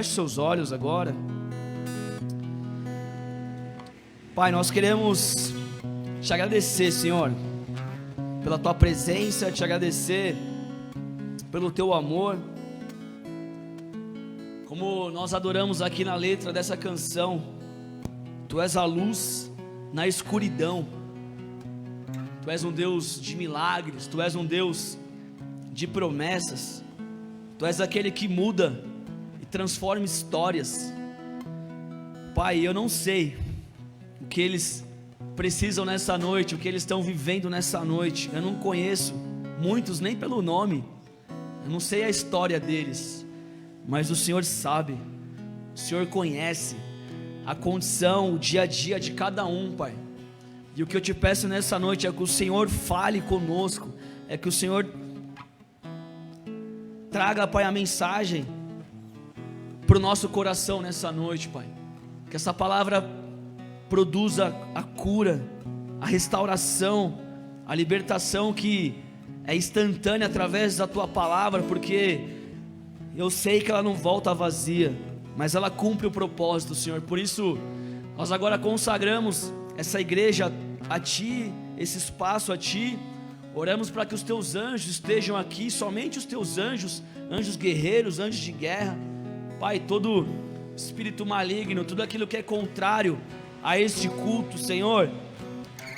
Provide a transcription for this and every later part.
Feche seus olhos agora. Pai, nós queremos te agradecer, Senhor, pela tua presença, te agradecer pelo teu amor. Como nós adoramos aqui na letra dessa canção, tu és a luz na escuridão. Tu és um Deus de milagres, tu és um Deus de promessas. Tu és aquele que muda e transforma histórias. Pai, eu não sei o que eles precisam nessa noite, o que eles estão vivendo nessa noite. Eu não conheço muitos nem pelo nome, eu não sei a história deles, mas o Senhor sabe, o Senhor conhece a condição, o dia a dia de cada um, Pai. E o que eu te peço nessa noite é que o Senhor fale conosco, é que o Senhor traga, Pai, a mensagem para o nosso coração nessa noite, Pai. Que essa palavra produza a cura, a restauração, a libertação que é instantânea através da Tua palavra, porque eu sei que ela não volta vazia, mas ela cumpre o propósito, Senhor. Por isso, nós agora consagramos essa igreja a Ti, esse espaço a Ti. Oramos para que os Teus anjos estejam aqui, somente os Teus anjos, anjos guerreiros, anjos de guerra. Pai, todo espírito maligno, tudo aquilo que é contrário a este culto, Senhor,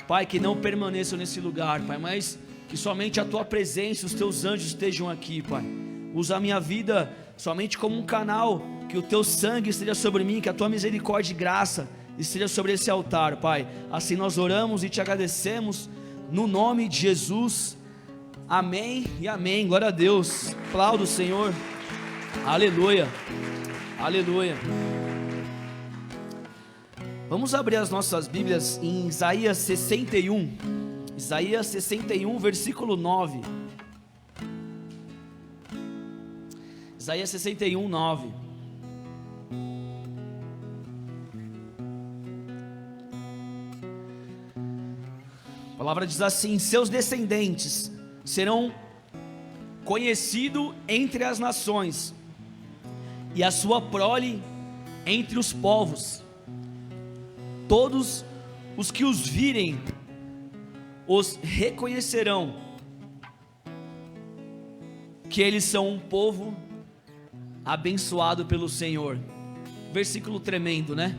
Pai, que não permaneçam nesse lugar, Pai, mas que somente a Tua presença, os Teus anjos estejam aqui, Pai. Usa a minha vida somente como um canal, que o Teu sangue esteja sobre mim, que a Tua misericórdia e graça esteja sobre esse altar, Pai. Assim nós oramos e Te agradecemos, no nome de Jesus, amém e amém. Glória a Deus, aplauda o Senhor, aleluia, aleluia. Vamos abrir as nossas Bíblias em Isaías 61, Isaías 61, versículo 9. Isaías 61, 9. A palavra diz assim: seus descendentes serão conhecidos entre as nações, e a sua prole entre os povos. Todos os que os virem os reconhecerão que eles são um povo abençoado pelo Senhor. Versículo tremendo, né?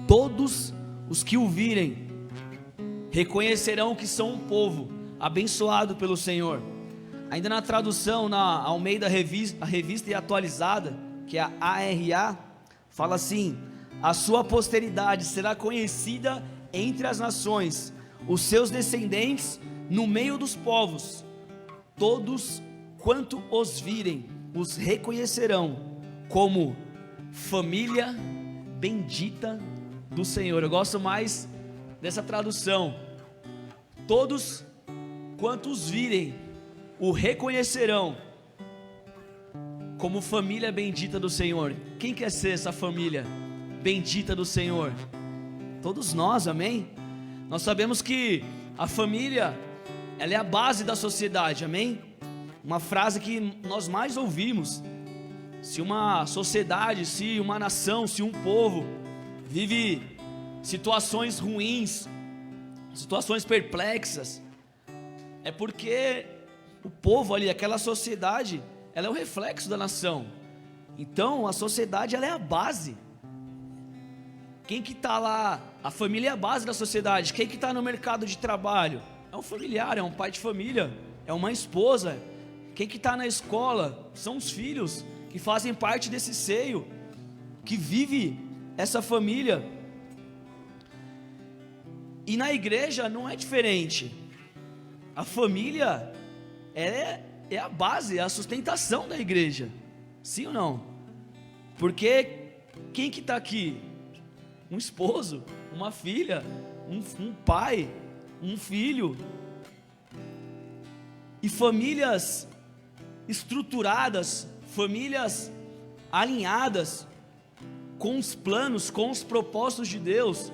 Todos os que o virem reconhecerão que são um povo abençoado pelo Senhor. Ainda na tradução, na Almeida a revista e atualizada, que é a ARA, fala assim: a sua posteridade será conhecida entre as nações, os seus descendentes no meio dos povos. Todos quanto os virem os reconhecerão como família bendita do Senhor. Eu gosto mais dessa tradução. Todos quanto os virem o reconhecerão como família bendita do Senhor. Quem quer ser essa família bendita do Senhor? Todos nós, amém? Nós sabemos que a família, ela é a base da sociedade, amém? Uma frase que nós mais ouvimos: se uma sociedade, se uma nação, se um povo vive situações ruins, situações perplexas, é porque o povo ali, aquela sociedade, ela é o reflexo da nação. Então a sociedade, ela é a base. Quem que está lá? A família é a base da sociedade. Quem que está no mercado de trabalho? É um familiar, é um pai de família, é uma esposa. Quem que está na escola? São os filhos que fazem parte desse seio, que vive essa família. E na igreja não é diferente. A família é a base, é a sustentação da igreja. Sim ou não? Porque quem que está aqui? Um esposo, uma filha, um pai, um filho. E famílias estruturadas, famílias alinhadas com os planos, com os propósitos de Deus.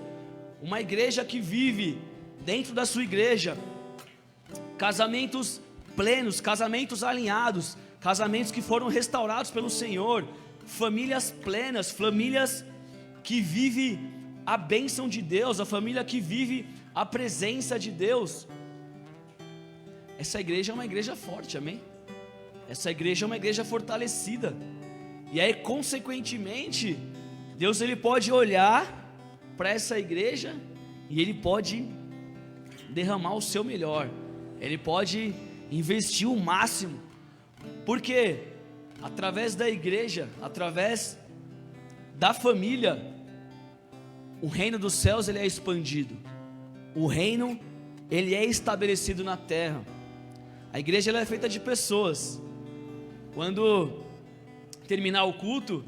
Uma igreja que vive dentro da sua igreja casamentos plenos, casamentos alinhados, casamentos que foram restaurados pelo Senhor, famílias plenas, famílias que vivem a bênção de Deus, a família que vive a presença de Deus. Essa igreja é uma igreja forte, amém? Essa igreja é uma igreja fortalecida. E aí, consequentemente, Deus ele pode olhar para essa igreja e Ele pode derramar o seu melhor. Ele pode investir o máximo. Porque através da igreja, através da família, o reino dos céus ele é expandido. O reino ele é estabelecido na terra. A igreja ela é feita de pessoas. Quando terminar o culto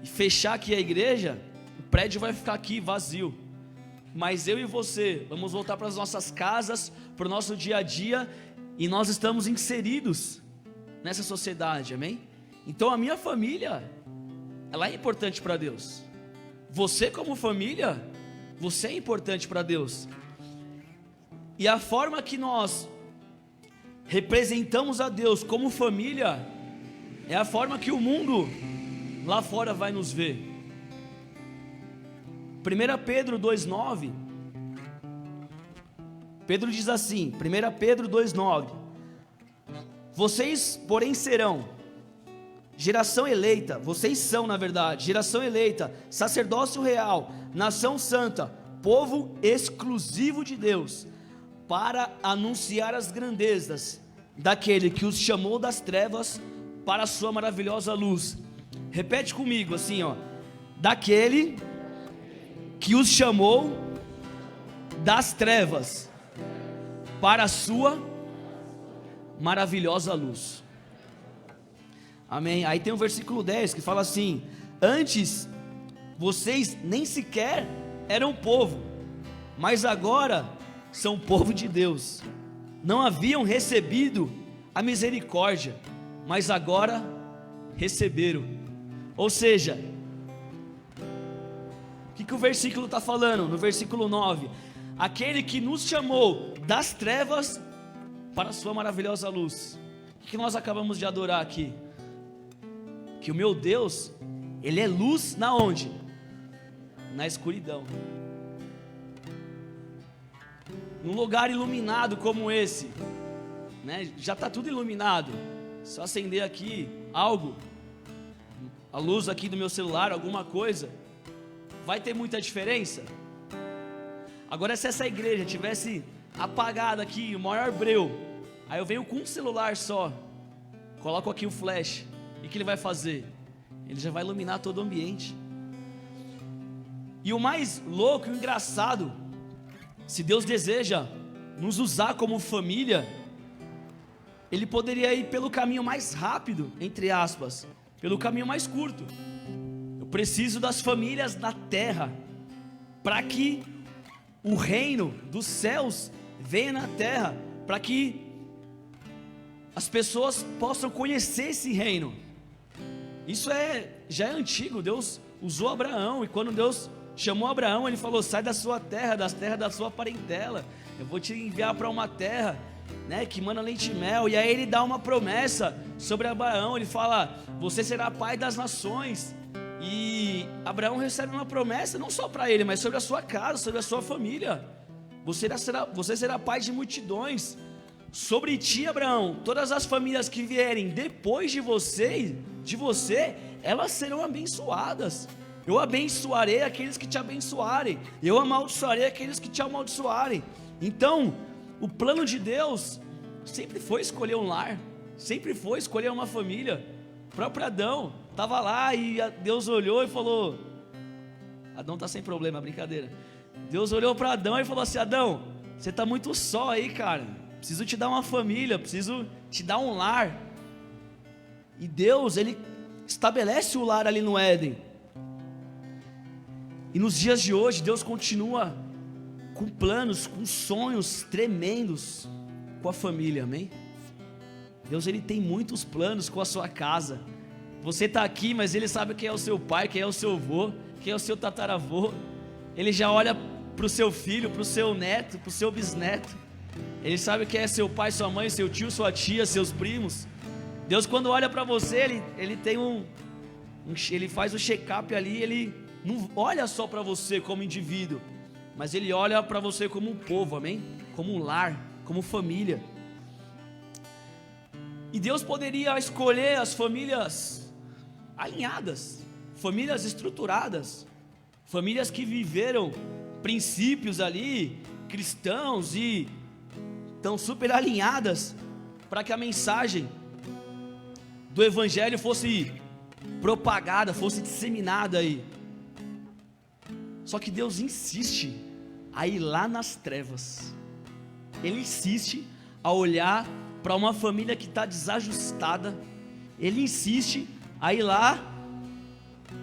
e fechar aqui a igreja, o prédio vai ficar aqui vazio. Mas eu e você vamos voltar para as nossas casas, para o nosso dia a dia, e nós estamos inseridos nessa sociedade, amém? Então a minha família, ela é importante para Deus. Você como família, você é importante para Deus. E a forma que nós representamos a Deus como família é a forma que o mundo lá fora vai nos ver. 1 Pedro 2,9, Pedro diz assim, 1 Pedro 2,9: vocês porém serão geração eleita, vocês são na verdade, geração eleita, sacerdócio real, nação santa, povo exclusivo de Deus, para anunciar as grandezas daquele que os chamou das trevas para a sua maravilhosa luz. Repete comigo assim, ó: daquele que os chamou das trevas para a sua maravilhosa luz. Amém. Aí tem o versículo 10 que fala assim: antes vocês nem sequer eram povo, mas agora são povo de Deus. Não haviam recebido a misericórdia, mas agora receberam. Ou seja, o que o versículo está falando? No versículo 9: aquele que nos chamou das trevas para a sua maravilhosa luz. O que nós acabamos de adorar aqui? Que o meu Deus, Ele é luz na onde? Na escuridão. Num lugar iluminado como esse, né? Já está tudo iluminado. Só acender aqui algo, a luz aqui do meu celular, alguma coisa, vai ter muita diferença? Agora, se essa igreja tivesse apagada aqui, o maior breu, aí eu venho com um celular só, coloco aqui o flash, e o que ele vai fazer? Ele já vai iluminar todo o ambiente. E o mais louco e engraçado, se Deus deseja nos usar como família, Ele poderia ir pelo caminho mais rápido, entre aspas, pelo caminho mais curto. Eu preciso das famílias da terra, para que o reino dos céus venha na terra, para que as pessoas possam conhecer esse reino. Isso já é antigo. Deus usou Abraão, e quando Deus chamou Abraão, Ele falou: sai da sua terra, das terras da sua parentela, eu vou te enviar para uma terra, né, que mana leite e mel. E aí Ele dá uma promessa sobre Abraão. Ele fala: você será pai das nações. E Abraão recebe uma promessa não só para ele, mas sobre a sua casa, sobre a sua família. Você será pai de multidões. Sobre ti, Abraão, todas as famílias que vierem depois de você, elas serão abençoadas. Eu abençoarei aqueles que te abençoarem, eu amaldiçoarei aqueles que te amaldiçoarem. Então, o plano de Deus sempre foi escolher um lar, sempre foi escolher uma família. O próprio Adão estava lá e Deus olhou e falou: Adão está sem problema, brincadeira. Deus olhou para Adão e falou assim: Adão, você está muito só aí, cara, preciso te dar uma família, preciso te dar um lar. E Deus, Ele estabelece o lar ali no Éden. E nos dias de hoje, Deus continua com planos, com sonhos tremendos com a família, amém? Deus, Ele tem muitos planos com a sua casa. Você está aqui, mas Ele sabe quem é o seu pai, quem é o seu avô, quem é o seu tataravô. Ele já olha para o seu filho, para o seu neto, para o seu bisneto. Ele sabe quem é seu pai, sua mãe, seu tio, sua tia, seus primos. Deus, quando olha para você, Ele tem um ele faz o check-up ali, ele não olha só para você como indivíduo, mas ele olha para você como um povo, amém? Como um lar, como família. E Deus poderia escolher as famílias alinhadas, famílias estruturadas, famílias que viveram princípios ali, cristãos, e estão super alinhadas, para que a mensagem do Evangelho fosse propagada, fosse disseminada aí. Só que Deus insiste a ir lá nas trevas. Ele insiste a olhar para uma família que está desajustada. Ele insiste a ir lá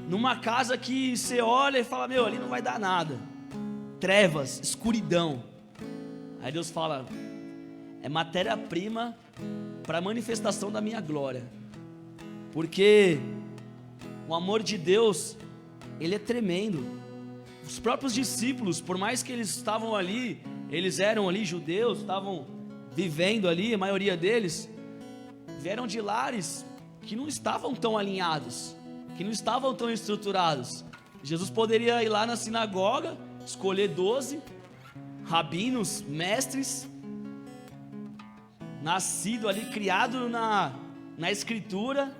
numa casa que você olha e fala: meu, ali não vai dar nada. Trevas, escuridão. Aí Deus fala: é matéria-prima para a manifestação da minha glória. Porque o amor de Deus, ele é tremendo. Os próprios discípulos, por mais que eles estavam ali, eles eram ali judeus, estavam vivendo ali, a maioria deles vieram de lares que não estavam tão alinhados, que não estavam tão estruturados. Jesus poderia ir lá na sinagoga, escolher 12 rabinos, mestres, nascido ali, criado na escritura,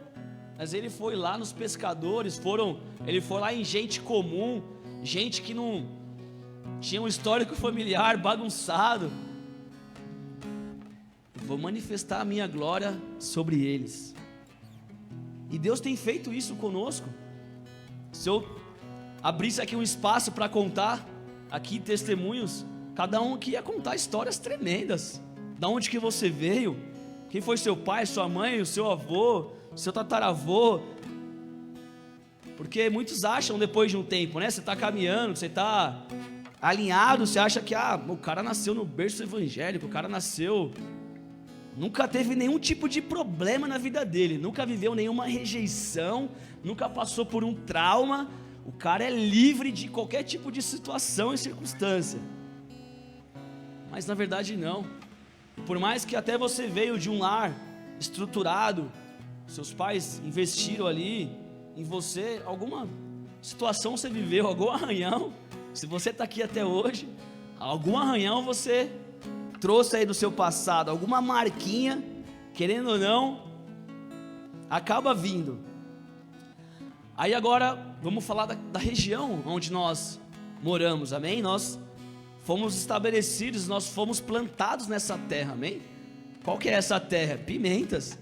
mas ele foi lá nos pescadores, ele foi lá em gente comum, gente que não tinha um histórico familiar bagunçado. Vou manifestar a minha glória sobre eles. E Deus tem feito isso conosco. Se eu abrisse aqui um espaço para contar aqui testemunhos, cada um aqui ia contar histórias tremendas. Da onde que você veio, quem foi seu pai, sua mãe, o seu avô, seu tataravô. Porque muitos acham depois de um tempo, né? Você está caminhando, você está alinhado, você acha que o cara nasceu no berço evangélico, o cara nasceu, nunca teve nenhum tipo de problema na vida dele, nunca viveu nenhuma rejeição, nunca passou por um trauma, o cara é livre de qualquer tipo de situação e circunstância. Mas na verdade não. Por mais que até você veio de um lar estruturado, seus pais investiram ali em você, alguma situação você viveu, algum arranhão, se você está aqui até hoje, algum arranhão você trouxe aí do seu passado, alguma marquinha, querendo ou não, acaba vindo. Aí agora vamos falar da região onde nós moramos, amém? Nós fomos estabelecidos, nós fomos plantados nessa terra, amém? Qual que é essa terra? Pimentas.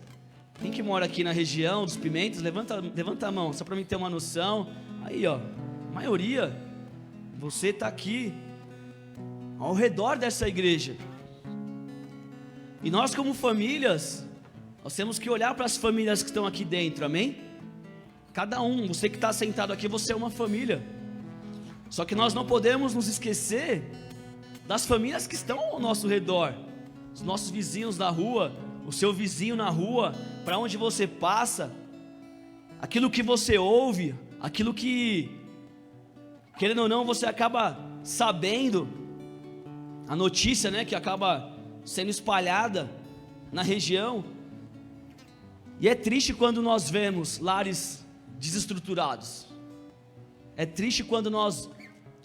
Quem que mora aqui na região dos Pimentas? Levanta a mão, só para mim ter uma noção. Aí ó, a maioria, você está aqui ao redor dessa igreja. E nós como famílias, nós temos que olhar para as famílias que estão aqui dentro, amém? Cada um, você que está sentado aqui, você é uma família. Só que nós não podemos nos esquecer das famílias que estão ao nosso redor, os nossos vizinhos na rua, o seu vizinho na rua, para onde você passa, aquilo que você ouve, aquilo que, querendo ou não, você acaba sabendo, a notícia, né, que acaba sendo espalhada na região. E é triste quando nós vemos lares desestruturados, é triste quando nós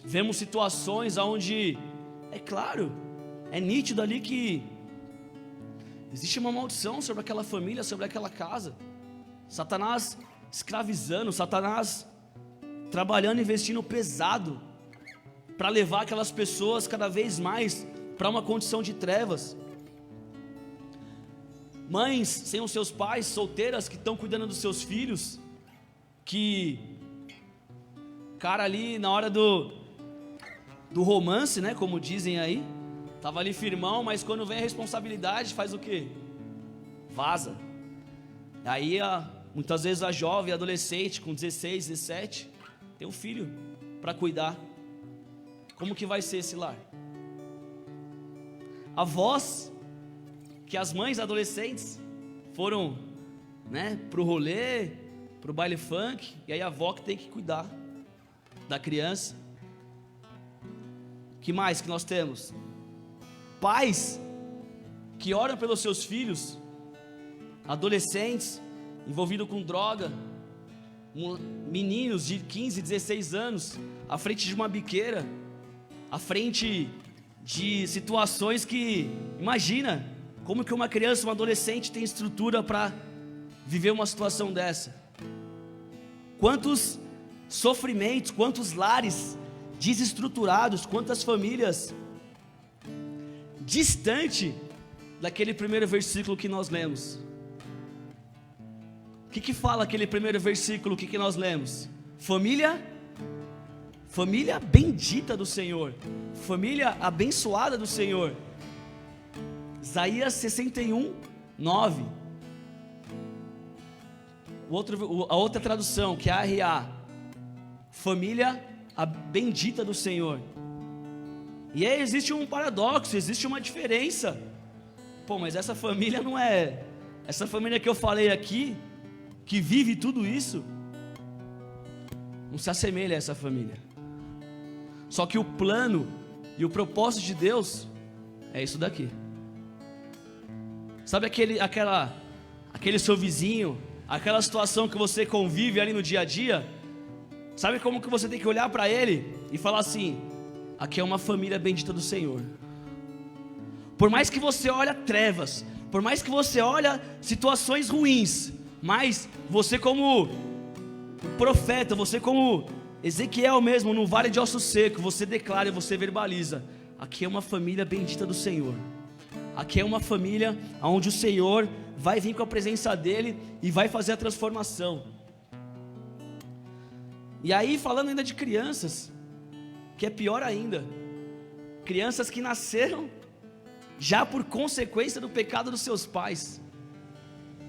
vemos situações onde, é claro, é nítido ali que existe uma maldição sobre aquela família, sobre aquela casa. Satanás escravizando, Satanás trabalhando, investindo pesado para levar aquelas pessoas cada vez mais para uma condição de trevas. Mães sem os seus pais, solteiras que estão cuidando dos seus filhos, que cara ali na hora do romance, né, como dizem aí, estava ali firmão, mas quando vem a responsabilidade, faz o quê? Vaza. Aí muitas vezes a jovem, a adolescente com 16, 17, tem um filho para cuidar. Como que vai ser esse lar? Avós, que as mães adolescentes foram, né, pro rolê, pro baile funk, e aí a avó que tem que cuidar da criança. Que mais que nós temos? Pais que oram pelos seus filhos, adolescentes envolvidos com droga, meninos de 15, 16 anos, à frente de uma biqueira, à frente de situações que, imagina, como que uma criança, um adolescente tem estrutura para viver uma situação dessa? Quantos sofrimentos, quantos lares desestruturados, quantas famílias distante daquele primeiro versículo que nós lemos. O que fala aquele primeiro versículo que nós lemos? Família bendita do Senhor, família abençoada do Senhor. Isaías 61, 9. A outra tradução, que é a RA, família a bendita do Senhor. E aí existe um paradoxo, existe uma diferença. Pô, mas essa família não é, essa família que eu falei aqui, que vive tudo isso, não se assemelha a essa família. Só que o plano e o propósito de Deus é isso daqui. Sabe aquele seu vizinho, aquela situação que você convive ali no dia a dia? Sabe como que você tem que olhar para ele e falar assim: aqui é uma família bendita do Senhor. Por mais que você olhe trevas, por mais que você olhe situações ruins, mas você como profeta, você como Ezequiel mesmo, no vale de ossos secos, você declara e você verbaliza: aqui é uma família bendita do Senhor. Aqui é uma família onde o Senhor vai vir com a presença dEle e vai fazer a transformação. E aí, falando ainda de crianças, que é pior ainda, crianças que nasceram já por consequência do pecado dos seus pais.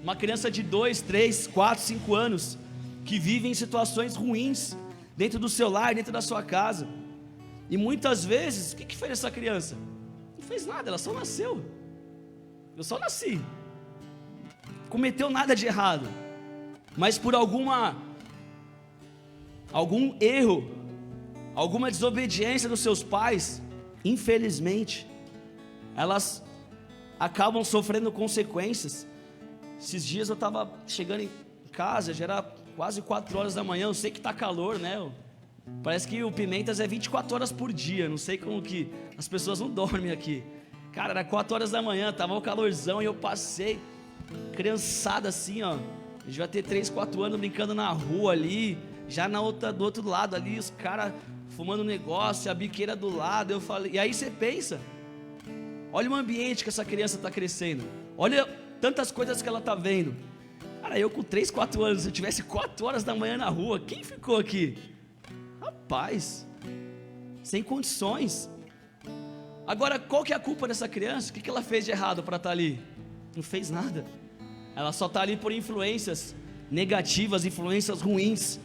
Uma criança de 2, 3, 4, 5 anos, que vive em situações ruins, dentro do seu lar, dentro da sua casa. E muitas vezes, o que fez essa criança? Não fez nada, ela só nasceu. Eu só nasci. Cometeu nada de errado. Mas por algum erro, alguma desobediência dos seus pais, infelizmente, elas acabam sofrendo consequências. Esses dias eu estava chegando em casa, já era quase 4 horas da manhã. Eu sei que está calor, né? Parece que o Pimentas é 24 horas por dia. Não sei como que as pessoas não dormem aqui. Cara, era 4 horas da manhã, tava um calorzão e eu passei, criançada assim, ó. A gente vai ter 3, 4 anos brincando na rua ali, já do outro lado ali, os caras fumando negócio, a biqueira do lado. Eu falei, e aí você pensa, olha o ambiente que essa criança está crescendo, olha tantas coisas que ela está vendo. Cara, eu com 3, 4 anos, se eu tivesse 4 horas da manhã na rua, quem ficou aqui? Rapaz, sem condições. Agora, qual que é a culpa dessa criança? O que ela fez de errado para estar ali? Não fez nada. Ela só está ali por influências negativas, influências ruins,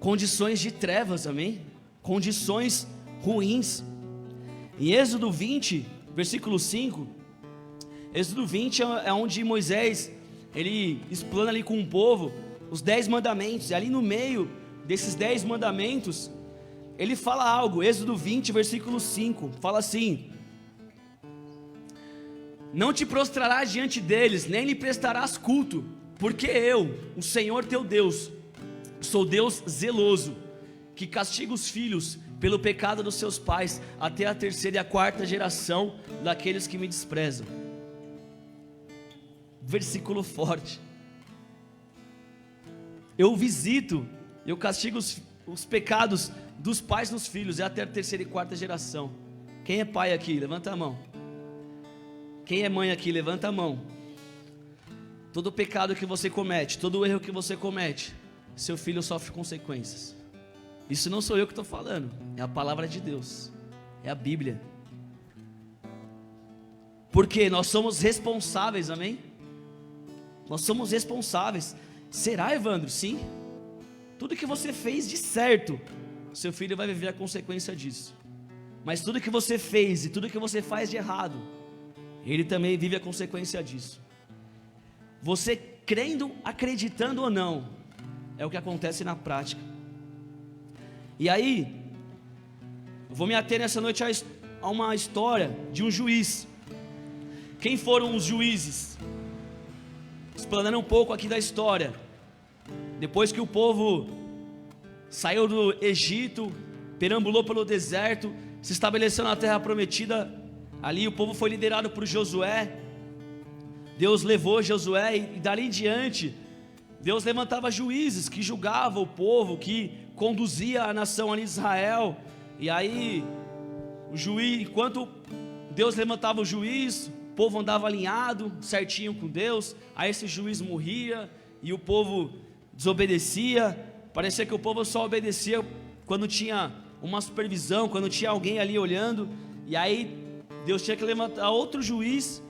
condições de trevas, amém? Condições ruins. Em Êxodo 20, versículo 5, Êxodo 20 é onde Moisés, ele explana ali com o povo os 10 mandamentos, e ali no meio desses 10 mandamentos, ele fala algo. Êxodo 20, versículo 5, fala assim: não te prostrarás diante deles, nem lhe prestarás culto, porque eu, o Senhor teu Deus, sou Deus zeloso, que castiga os filhos pelo pecado dos seus pais, até a 3ª e a 4ª geração daqueles que me desprezam. Versículo forte. Eu visito, eu castigo os pecados dos pais nos filhos, é até a 3ª e 4ª geração. Quem é pai aqui? Levanta a mão. Quem é mãe aqui? Levanta a mão. Todo pecado que você comete, todo erro que você comete, seu filho sofre consequências. Isso não sou eu que estou falando, é a palavra de Deus, é a Bíblia. Porque nós somos responsáveis, amém? Nós somos responsáveis. Será, Evandro? Sim. Tudo que você fez de certo, seu filho vai viver a consequência disso. Mas tudo que você fez e tudo que você faz de errado, ele também vive a consequência disso. Você crendo, acreditando ou não, é o que acontece na prática. E aí, eu vou me ater nessa noite a uma história de um juiz. Quem foram os juízes? explanando um pouco aqui da história, depois que o povo saiu do Egito, perambulou pelo deserto, se estabeleceu na terra prometida, ali o povo foi liderado por Josué. Deus levou Josué e dali em diante, Deus levantava juízes que julgavam o povo, que conduzia a nação ali de Israel. E aí, o juiz, enquanto Deus levantava o juiz, o povo andava alinhado, certinho com Deus. Aí esse juiz morria e o povo desobedecia. Parecia que o povo só obedecia quando tinha uma supervisão, quando tinha alguém ali olhando. E aí Deus tinha que levantar outro juiz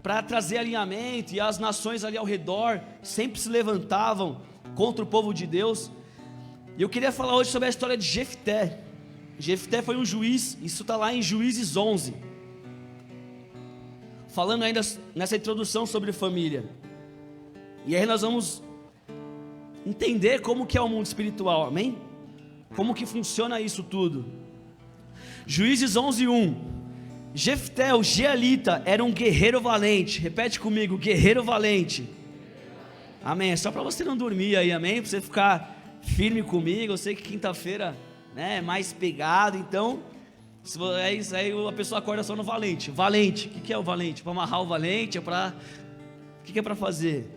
para trazer alinhamento. E as nações ali ao redor sempre se levantavam contra o povo de Deus. E eu queria falar hoje sobre a história de Jefté. Jefté foi um juiz, isso está lá em Juízes 11. Falando ainda nessa introdução sobre família. E aí nós vamos entender como que é o mundo espiritual, amém? Como que funciona isso tudo. Juízes 11:1. Jefté, o Gileadita, era um guerreiro valente. Repete comigo, guerreiro valente. Amém, é só para você não dormir aí, amém? Para você ficar firme comigo. Eu sei que quinta-feira, né, é mais pegado, então é isso aí, a pessoa acorda só no valente. Valente, o que é o valente? Para amarrar o valente, o que é para fazer?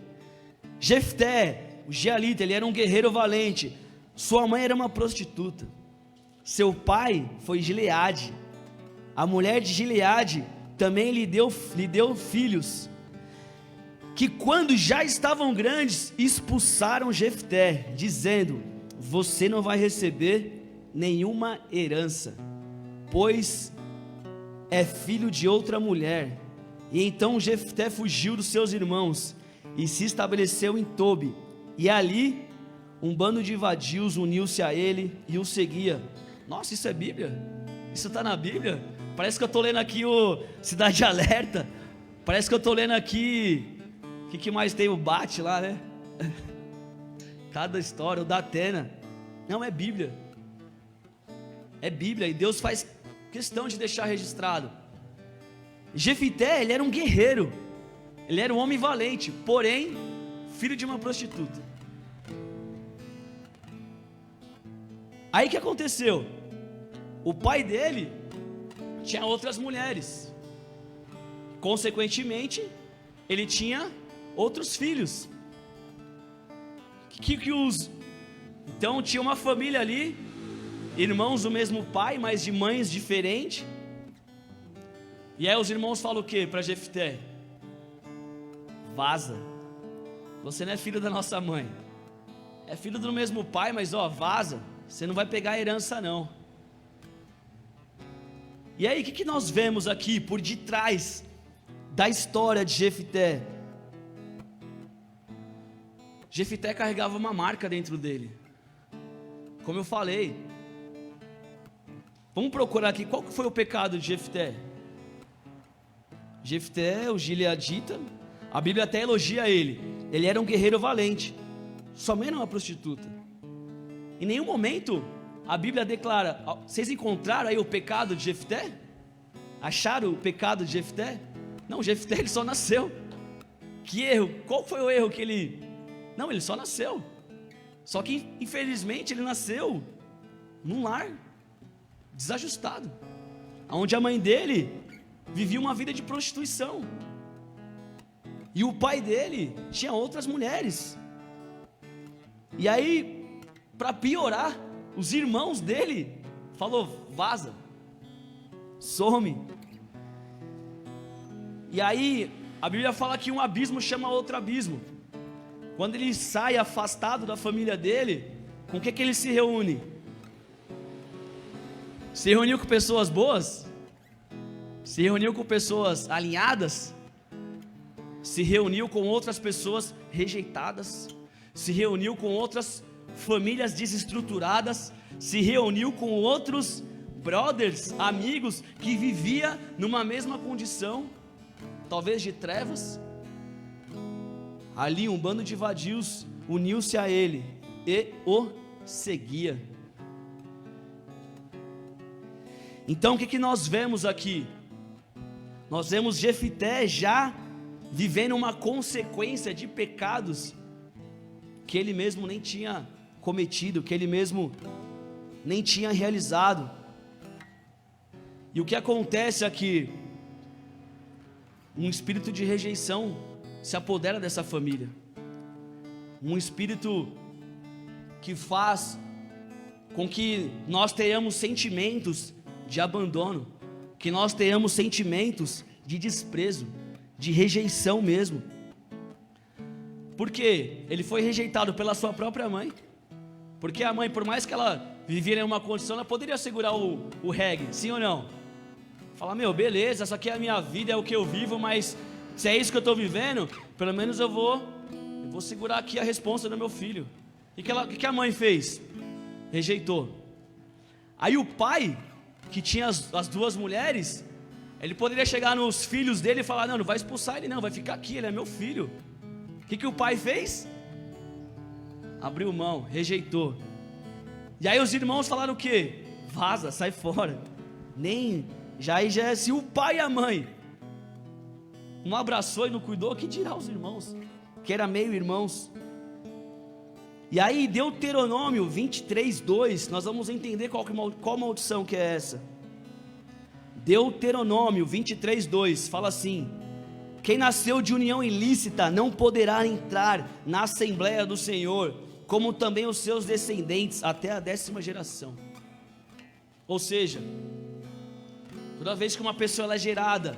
Jefté, o Gileadita, ele era um guerreiro valente. Sua mãe era uma prostituta. Seu pai foi Gileade. A mulher de Gileade também lhe deu filhos, que quando já estavam grandes, expulsaram Jefté, dizendo: você não vai receber nenhuma herança, pois é filho de outra mulher. E então Jefté fugiu dos seus irmãos e se estabeleceu em Tobi, e ali um bando de vadios uniu-se a ele e o seguia. Nossa, isso é Bíblia? Isso está na Bíblia? Parece que eu estou lendo aqui o Cidade Alerta. Parece que eu estou lendo aqui, o que mais tem? O Bate lá, né? Cada história, o da Atena. Não, é Bíblia. É Bíblia, e Deus faz questão de deixar registrado. Jefté, ele era um guerreiro, ele era um homem valente, porém filho de uma prostituta. Aí o que aconteceu? O pai dele tinha outras mulheres, consequentemente ele tinha outros filhos. Então tinha uma família ali, irmãos do mesmo pai, mas de mães diferentes. E aí os irmãos falam o que para Jefté? Vaza, você não é filho da nossa mãe, é filho do mesmo pai, mas vaza, você não vai pegar a herança não. E aí o que nós vemos aqui por detrás da história de Jefté? Jefté carregava uma marca dentro dele, como eu falei. Vamos procurar aqui, qual que foi o pecado de Jefté? Jefté, o Gileadita, a Bíblia até elogia ele. Ele era um guerreiro valente, somente uma prostituta. Em nenhum momento a Bíblia declara. Vocês encontraram aí o pecado de Jefté? Acharam o pecado de Jefté? Não, Jefté ele só nasceu. Que erro? Qual foi o erro que ele... Não, ele só nasceu. Só que infelizmente ele nasceu num lar desajustado, onde a mãe dele vivia uma vida de prostituição, e o pai dele tinha outras mulheres. E aí, para piorar, os irmãos dele falou: vaza, some. E aí a Bíblia fala que um abismo chama outro abismo. Quando ele sai afastado da família dele, com o que ele se reúne? Se reuniu com pessoas boas? Se reuniu com pessoas alinhadas? Se reuniu com outras pessoas rejeitadas? Se reuniu com outras famílias desestruturadas? Se reuniu com outros brothers, amigos que viviam numa mesma condição, talvez de trevas? Ali um bando de vadios uniu-se a ele e o seguia. Então o que nós vemos aqui? Nós vemos Jefté já vivendo uma consequência de pecados que ele mesmo nem tinha cometido, que ele mesmo nem tinha realizado. E o que acontece é que um espírito de rejeição se apodera dessa família, um espírito que faz com que nós tenhamos sentimentos de abandono, que nós tenhamos sentimentos de desprezo, de rejeição mesmo. Porque ele foi rejeitado pela sua própria mãe, porque a mãe, por mais que ela vivia em uma condição, ela poderia segurar o reggae, sim ou não? Falar, meu, beleza, essa aqui é a minha vida, é o que eu vivo, mas se é isso que eu estou vivendo, pelo menos eu vou segurar aqui a responsa do meu filho. E o que a mãe fez? Rejeitou. Aí o pai, que tinha as duas mulheres, ele poderia chegar nos filhos dele e falar, não vai expulsar ele não, vai ficar aqui, ele é meu filho. O que o pai fez? Abriu mão, rejeitou. E aí os irmãos falaram o quê? Vaza, sai fora. Já é, se o pai e a mãe não abraçou e não cuidou, que dirá os irmãos, que era meio irmãos. E aí Deuteronômio 23:2, nós vamos entender qual maldição que é essa. Deuteronômio 23:2 fala assim: quem nasceu de união ilícita não poderá entrar na Assembleia do Senhor, como também os seus descendentes até a 10ª geração. Ou seja, toda vez que uma pessoa ela é gerada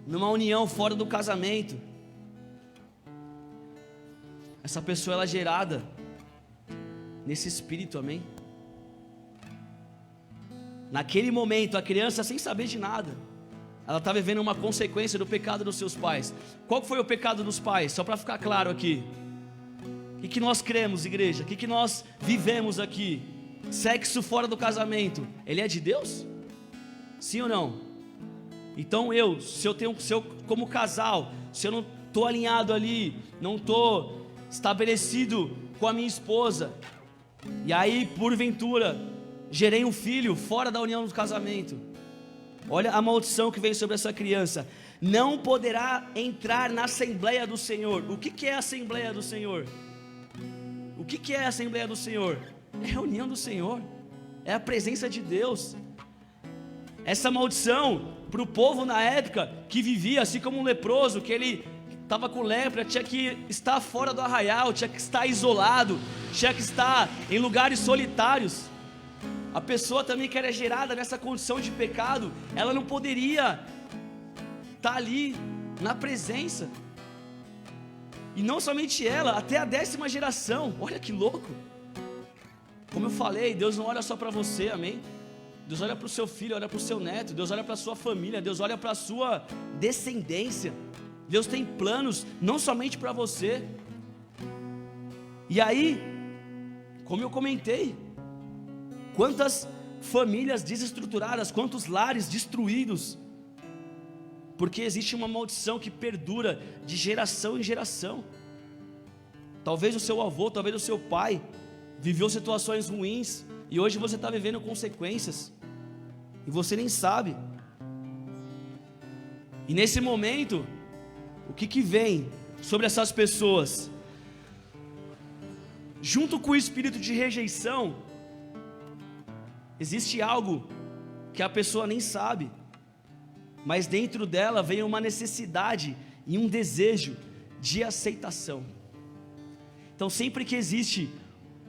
numa união fora do casamento, essa pessoa ela é gerada nesse espírito, amém? Naquele momento, a criança, sem saber de nada, ela está vivendo uma consequência do pecado dos seus pais. Qual foi o pecado dos pais? Só para ficar claro aqui. O que nós cremos, igreja? O que nós vivemos aqui? Sexo fora do casamento, ele é de Deus? Sim ou não? Então se eu como casal, se eu não estou alinhado ali, não estou estabelecido com a minha esposa, e aí porventura gerei um filho fora da união do casamento, olha a maldição que vem sobre essa criança: não poderá entrar na Assembleia do Senhor. O que é a Assembleia do Senhor? O que é a Assembleia do Senhor? É a reunião do Senhor, é a presença de Deus. Essa maldição para o povo na época que vivia assim como um leproso, que ele estava com lepra, tinha que estar fora do arraial, tinha que estar isolado, tinha que estar em lugares solitários. A pessoa também que era gerada nessa condição de pecado, ela não poderia estar ali na presença. E não somente ela, até a 10ª geração. Olha que louco. Como eu falei, Deus não olha só para você, amém? Deus olha para o seu filho, olha para o seu neto, Deus olha para a sua família, Deus olha para a sua descendência. Deus tem planos não somente para você. E aí, como eu comentei, quantas famílias desestruturadas, quantos lares destruídos, porque existe uma maldição que perdura de geração em geração. Talvez o seu avô, talvez o seu pai viveu situações ruins, e hoje você está vivendo consequências, e você nem sabe. E nesse momento, o que vem sobre essas pessoas? Junto com o espírito de rejeição, existe algo que a pessoa nem sabe, mas dentro dela vem uma necessidade e um desejo de aceitação. Então sempre que existe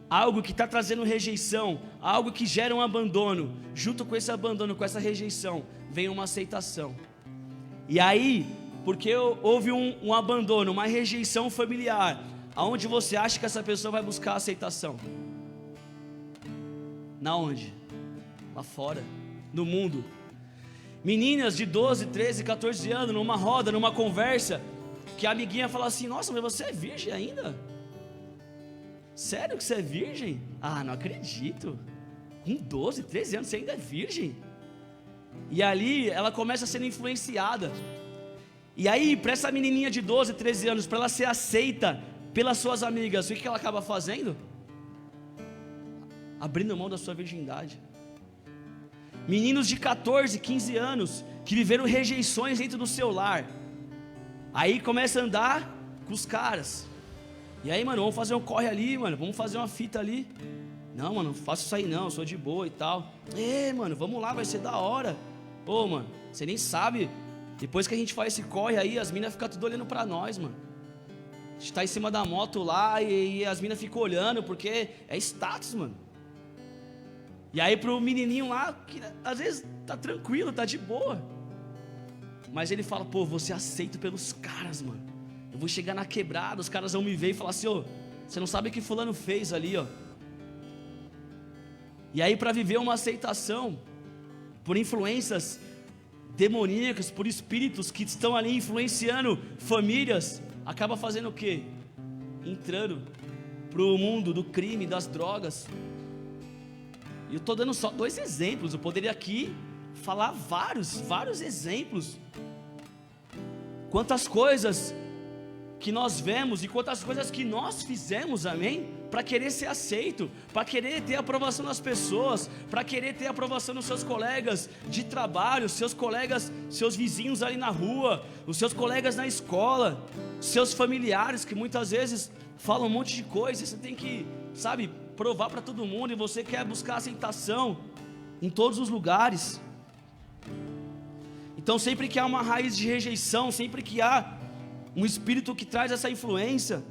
algo que está trazendo rejeição, algo que gera um abandono, junto com esse abandono, com essa rejeição, vem uma aceitação. E aí, porque houve um abandono, uma rejeição familiar, aonde você acha que essa pessoa vai buscar aceitação? Na onde? Lá fora, no mundo. Meninas de 12, 13, 14 anos, numa roda, numa conversa, que a amiguinha fala assim: nossa, mas você é virgem ainda? Sério que você é virgem? Ah, não acredito. Com 12, 13 anos você ainda é virgem? E ali ela começa a ser influenciada. E aí, para essa menininha de 12, 13 anos, para ela ser aceita pelas suas amigas, o que ela acaba fazendo? Abrindo mão da sua virgindade. Meninos de 14, 15 anos, que viveram rejeições dentro do seu lar, Aí começa a andar com os caras. E aí, mano, vamos fazer um corre ali, mano, vamos fazer uma fita ali. Não, mano, não faço isso aí não, eu sou de boa e tal. Mano, vamos lá, vai ser da hora. Pô, mano, você nem sabe, depois que a gente faz esse corre aí, as minas ficam tudo olhando pra nós, mano. A gente tá em cima da moto lá e as minas ficam olhando, porque é status, mano. E aí pro menininho lá, que às vezes tá tranquilo, tá de boa, mas ele fala, pô, vou ser aceito pelos caras, mano. Eu vou chegar na quebrada, os caras vão me ver e falar assim, ô, você não sabe o que fulano fez ali, ó. E aí para viver uma aceitação por influências demoníacas, por espíritos que estão ali influenciando famílias, acaba fazendo o quê? Entrando pro mundo do crime, das drogas. E eu estou dando só 2 exemplos, eu poderia aqui falar vários exemplos. Quantas coisas que nós vemos e quantas coisas que nós fizemos, amém? Para querer ser aceito, para querer ter a aprovação das pessoas, para querer ter a aprovação dos seus colegas de trabalho, seus colegas, seus vizinhos ali na rua, os seus colegas na escola, seus familiares que muitas vezes falam um monte de coisa, você tem que, sabe, provar para todo mundo e você quer buscar aceitação em todos os lugares. Então sempre que há uma raiz de rejeição, sempre que há um espírito que traz essa influência,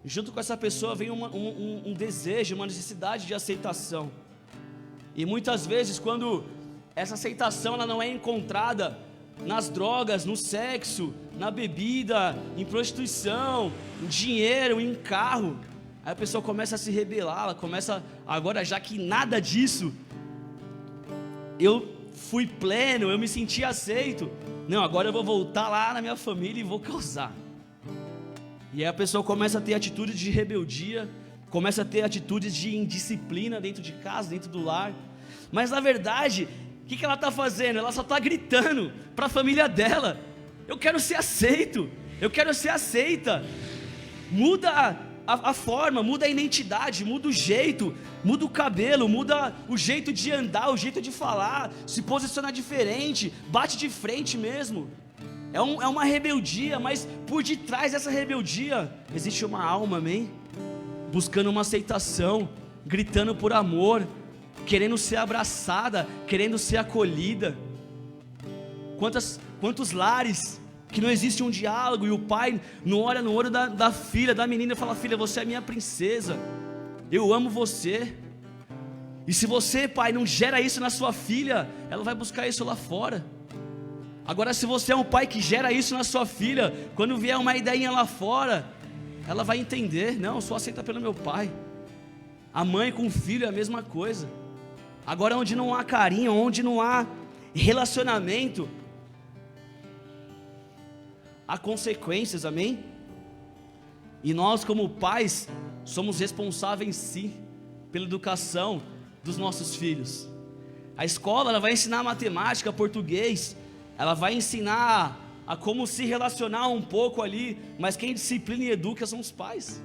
junto com essa pessoa vem um desejo, uma necessidade de aceitação. E muitas vezes quando essa aceitação ela não é encontrada nas drogas, no sexo, na bebida, em prostituição, em dinheiro, em carro, aí a pessoa começa a se rebelar, ela começa, agora já que nada disso, eu fui pleno, eu me senti aceito, não, agora eu vou voltar lá na minha família e vou causar. E aí a pessoa começa a ter atitudes de rebeldia, começa a ter atitudes de indisciplina dentro de casa, dentro do lar. Mas na verdade, o que ela está fazendo? Ela só está gritando para a família dela, eu quero ser aceito, eu quero ser aceita. Muda a forma, muda a identidade, muda o jeito, muda o cabelo, muda o jeito de andar, o jeito de falar, se posiciona diferente, bate de frente mesmo. É uma rebeldia, mas por detrás dessa rebeldia existe uma alma, amém? Buscando uma aceitação, gritando por amor, querendo ser abraçada, querendo ser acolhida. Quantos lares que não existe um diálogo e o pai não olha no olho da filha, da menina e fala, filha, você é minha princesa, eu amo você. E se você, pai, não gera isso na sua filha, ela vai buscar isso lá fora. Agora se você é um pai que gera isso na sua filha, quando vier uma ideinha lá fora, ela vai entender, não, eu sou aceita pelo meu pai. A mãe com o filho é a mesma coisa. Agora onde não há carinho, onde não há relacionamento, há consequências, amém? E nós como pais, somos responsáveis sim, pela educação dos nossos filhos. A escola ela vai ensinar matemática, português, ela vai ensinar a como se relacionar um pouco ali, mas quem disciplina e educa são os pais.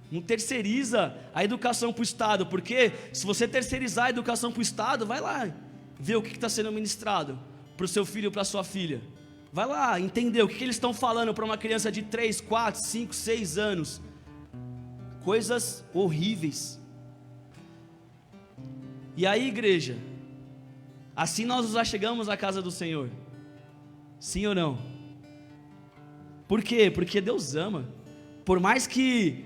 Não terceiriza a educação para o Estado, porque se você terceirizar a educação para o Estado, vai lá ver o que está sendo ministrado para o seu filho ou para a sua filha. Vai lá entender o que eles estão falando para uma criança de 3, 4, 5, 6 anos. Coisas horríveis. E aí, igreja, assim nós nos achegamos à casa do Senhor. Sim ou não? Por quê? Porque Deus ama. Por mais que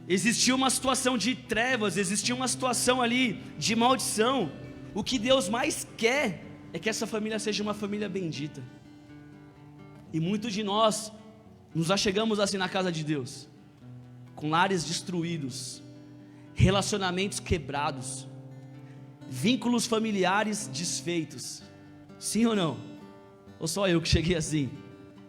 existia uma situação de trevas, existia uma situação ali de maldição, o que Deus mais quer é que essa família seja uma família bendita. E muitos de nós nos achegamos assim na casa de Deus, com lares destruídos, relacionamentos quebrados, vínculos familiares desfeitos. Sim ou não? Ou só eu que cheguei assim?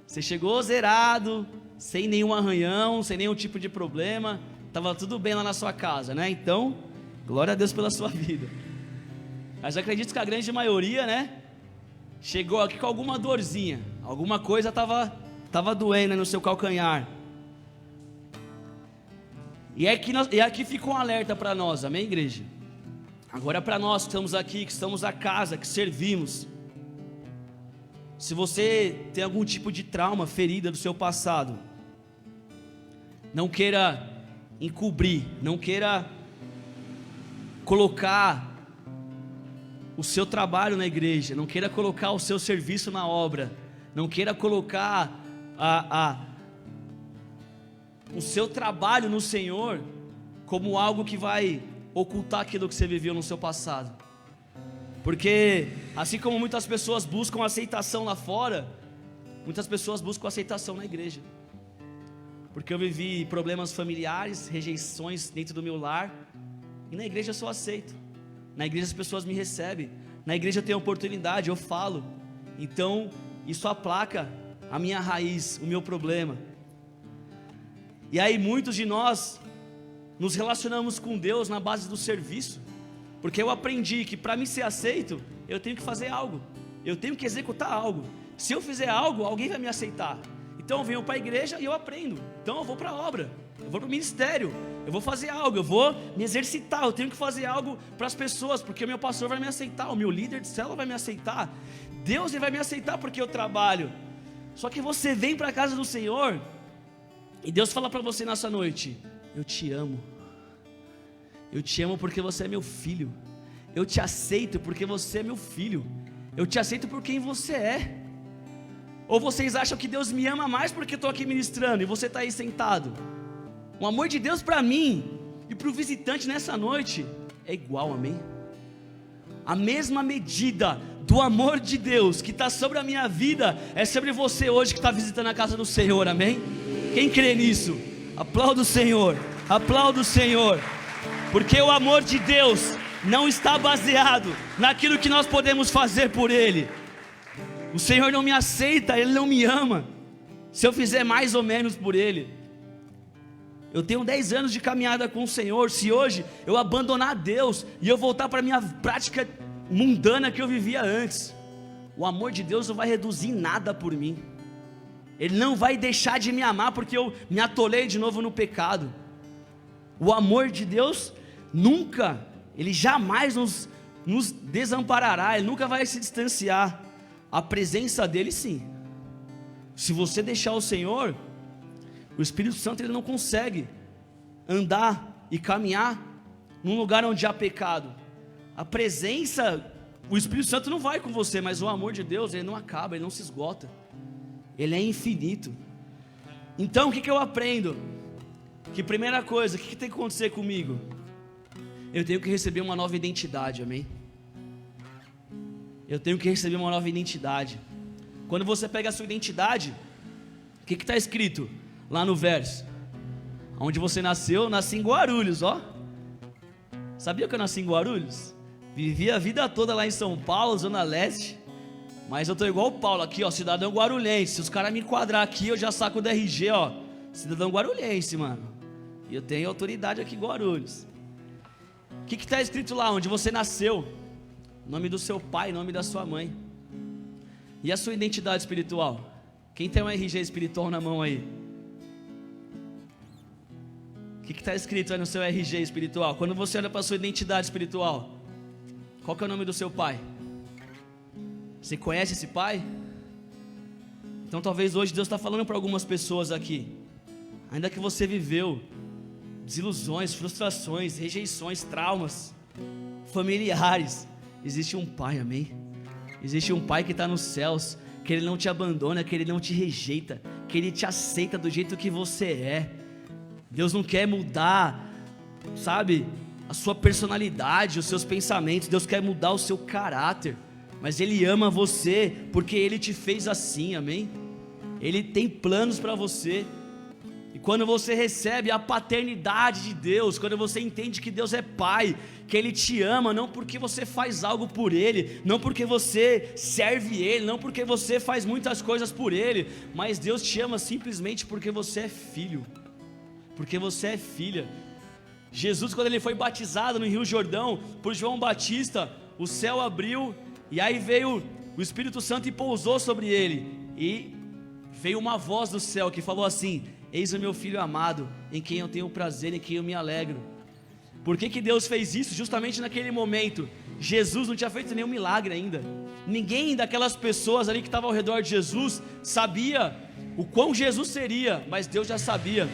Você chegou zerado, sem nenhum arranhão, sem nenhum tipo de problema, estava tudo bem lá na sua casa, né? Então, glória a Deus pela sua vida. Mas eu acredito que a grande maioria, né, chegou aqui com alguma dorzinha, alguma coisa estava doendo no seu calcanhar. E aqui fica um alerta para nós, amém, igreja? Agora para nós que estamos aqui, que estamos a casa, que servimos, Se você tem algum tipo de trauma, ferida do seu passado, não queira encobrir, não queira colocar o seu trabalho na igreja, não queira colocar o seu serviço na obra, não queira colocar o seu trabalho no Senhor como algo que vai ocultar aquilo que você viveu no seu passado. Porque assim como muitas pessoas buscam aceitação lá fora, muitas pessoas buscam aceitação na igreja. Porque eu vivi problemas familiares, rejeições dentro do meu lar, e na igreja eu sou aceito. Na igreja as pessoas me recebem, na igreja eu tenho oportunidade, eu falo. Então isso aplaca a minha raiz, o meu problema. E aí muitos de nós nos relacionamos com Deus na base do serviço, porque eu aprendi que para mim ser aceito, eu tenho que fazer algo, eu tenho que executar algo. Se eu fizer algo, alguém vai me aceitar. Então eu venho para a igreja e eu aprendo. Então eu vou para a obra, eu vou para o ministério, eu vou fazer algo, eu vou me exercitar, eu tenho que fazer algo para as pessoas, porque o meu pastor vai me aceitar, o meu líder de célula vai me aceitar, Deus ele vai me aceitar porque eu trabalho. Só que você vem para a casa do Senhor e Deus fala para você nessa noite: eu te amo. Eu te amo porque você é meu filho. Eu te aceito porque você é meu filho. Eu te aceito por quem você é. Ou vocês acham que Deus me ama mais porque eu estou aqui ministrando e você está aí sentado? O amor de Deus para mim e para o visitante nessa noite é igual, amém? A mesma medida do amor de Deus que está sobre a minha vida é sobre você hoje que está visitando a casa do Senhor, amém? Quem crê nisso? Aplauda o Senhor, aplauda o Senhor. Porque o amor de Deus não está baseado naquilo que nós podemos fazer por Ele. O Senhor não me aceita, Ele não me ama se eu fizer mais ou menos por Ele. Eu tenho 10 anos de caminhada com o Senhor. Se hoje eu abandonar Deus e eu voltar para a minha prática mundana que eu vivia antes, o amor de Deus não vai reduzir nada por mim. Ele não vai deixar de me amar porque eu me atolei de novo no pecado. O amor de Deus nunca, Ele jamais nos desamparará, Ele nunca vai se distanciar. A presença dEle sim. Se você deixar o Senhor, o Espírito Santo ele não consegue andar e caminhar num lugar onde há pecado. A presença, o Espírito Santo não vai com você, mas o amor de Deus ele não acaba, ele não se esgota, ele é infinito. Então o que eu aprendo? Que primeira coisa, o que tem que acontecer comigo? Eu tenho que receber uma nova identidade, amém? Eu tenho que receber uma nova identidade. Quando você pega a sua identidade, o que está escrito lá no verso? Onde você nasceu? Nasci em Guarulhos, ó. Sabia que eu nasci em Guarulhos? Vivi a vida toda lá em São Paulo, Zona Leste. Mas eu tô igual o Paulo aqui, ó, cidadão guarulhense. Se os caras me enquadrar aqui, eu já saco do RG, ó. Cidadão guarulhense, mano. E eu tenho autoridade aqui em Guarulhos. O que está escrito lá? Onde você nasceu? Nome do seu pai, nome da sua mãe. E a sua identidade espiritual? Quem tem um RG espiritual na mão aí? O que está escrito aí no seu RG espiritual? Quando você olha para a sua identidade espiritual, qual que é o nome do seu pai? Você conhece esse pai? Então talvez hoje Deus está falando para algumas pessoas aqui. Ainda que você viveu desilusões, frustrações, rejeições, traumas familiares, existe um pai, amém? Existe um pai que está nos céus, que Ele não te abandona, que Ele não te rejeita, que Ele te aceita do jeito que você é. Deus não quer mudar, sabe, a sua personalidade, os seus pensamentos. Deus quer mudar o seu caráter, mas Ele ama você, porque Ele te fez assim, amém? Ele tem planos para você. E quando você recebe a paternidade de Deus, quando você entende que Deus é Pai, que Ele te ama, não porque você faz algo por Ele, não porque você serve Ele, não porque você faz muitas coisas por Ele, mas Deus te ama simplesmente porque você é filho, porque você é filha. Jesus, quando Ele foi batizado no Rio Jordão, por João Batista, o céu abriu, e aí veio o Espírito Santo e pousou sobre Ele, e veio uma voz do céu que falou assim: eis o meu filho amado, em quem eu tenho prazer, em quem eu me alegro. Por que Deus fez isso? Justamente naquele momento, Jesus não tinha feito nenhum milagre ainda. Ninguém daquelas pessoas ali que estavam ao redor de Jesus sabia o quão Jesus seria, mas Deus já sabia.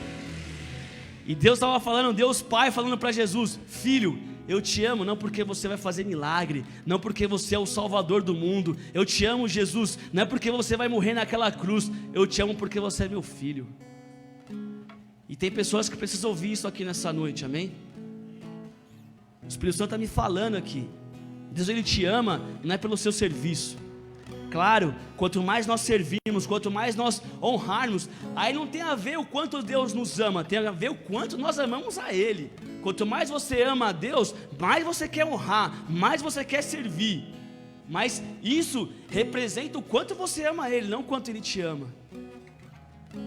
E Deus estava falando, Deus Pai falando para Jesus: filho, eu te amo não porque você vai fazer milagre, não porque você é o salvador do mundo. Eu te amo, Jesus, não é porque você vai morrer naquela cruz. Eu te amo porque você é meu filho. E tem pessoas que precisam ouvir isso aqui nessa noite, amém? O Espírito Santo está me falando aqui. Deus, Ele te ama, não é pelo seu serviço. Claro, quanto mais nós servimos, quanto mais nós honrarmos, aí não tem a ver o quanto Deus nos ama, tem a ver o quanto nós amamos a Ele. Quanto mais você ama a Deus, mais você quer honrar, mais você quer servir. Mas isso representa o quanto você ama a Ele, não o quanto Ele te ama.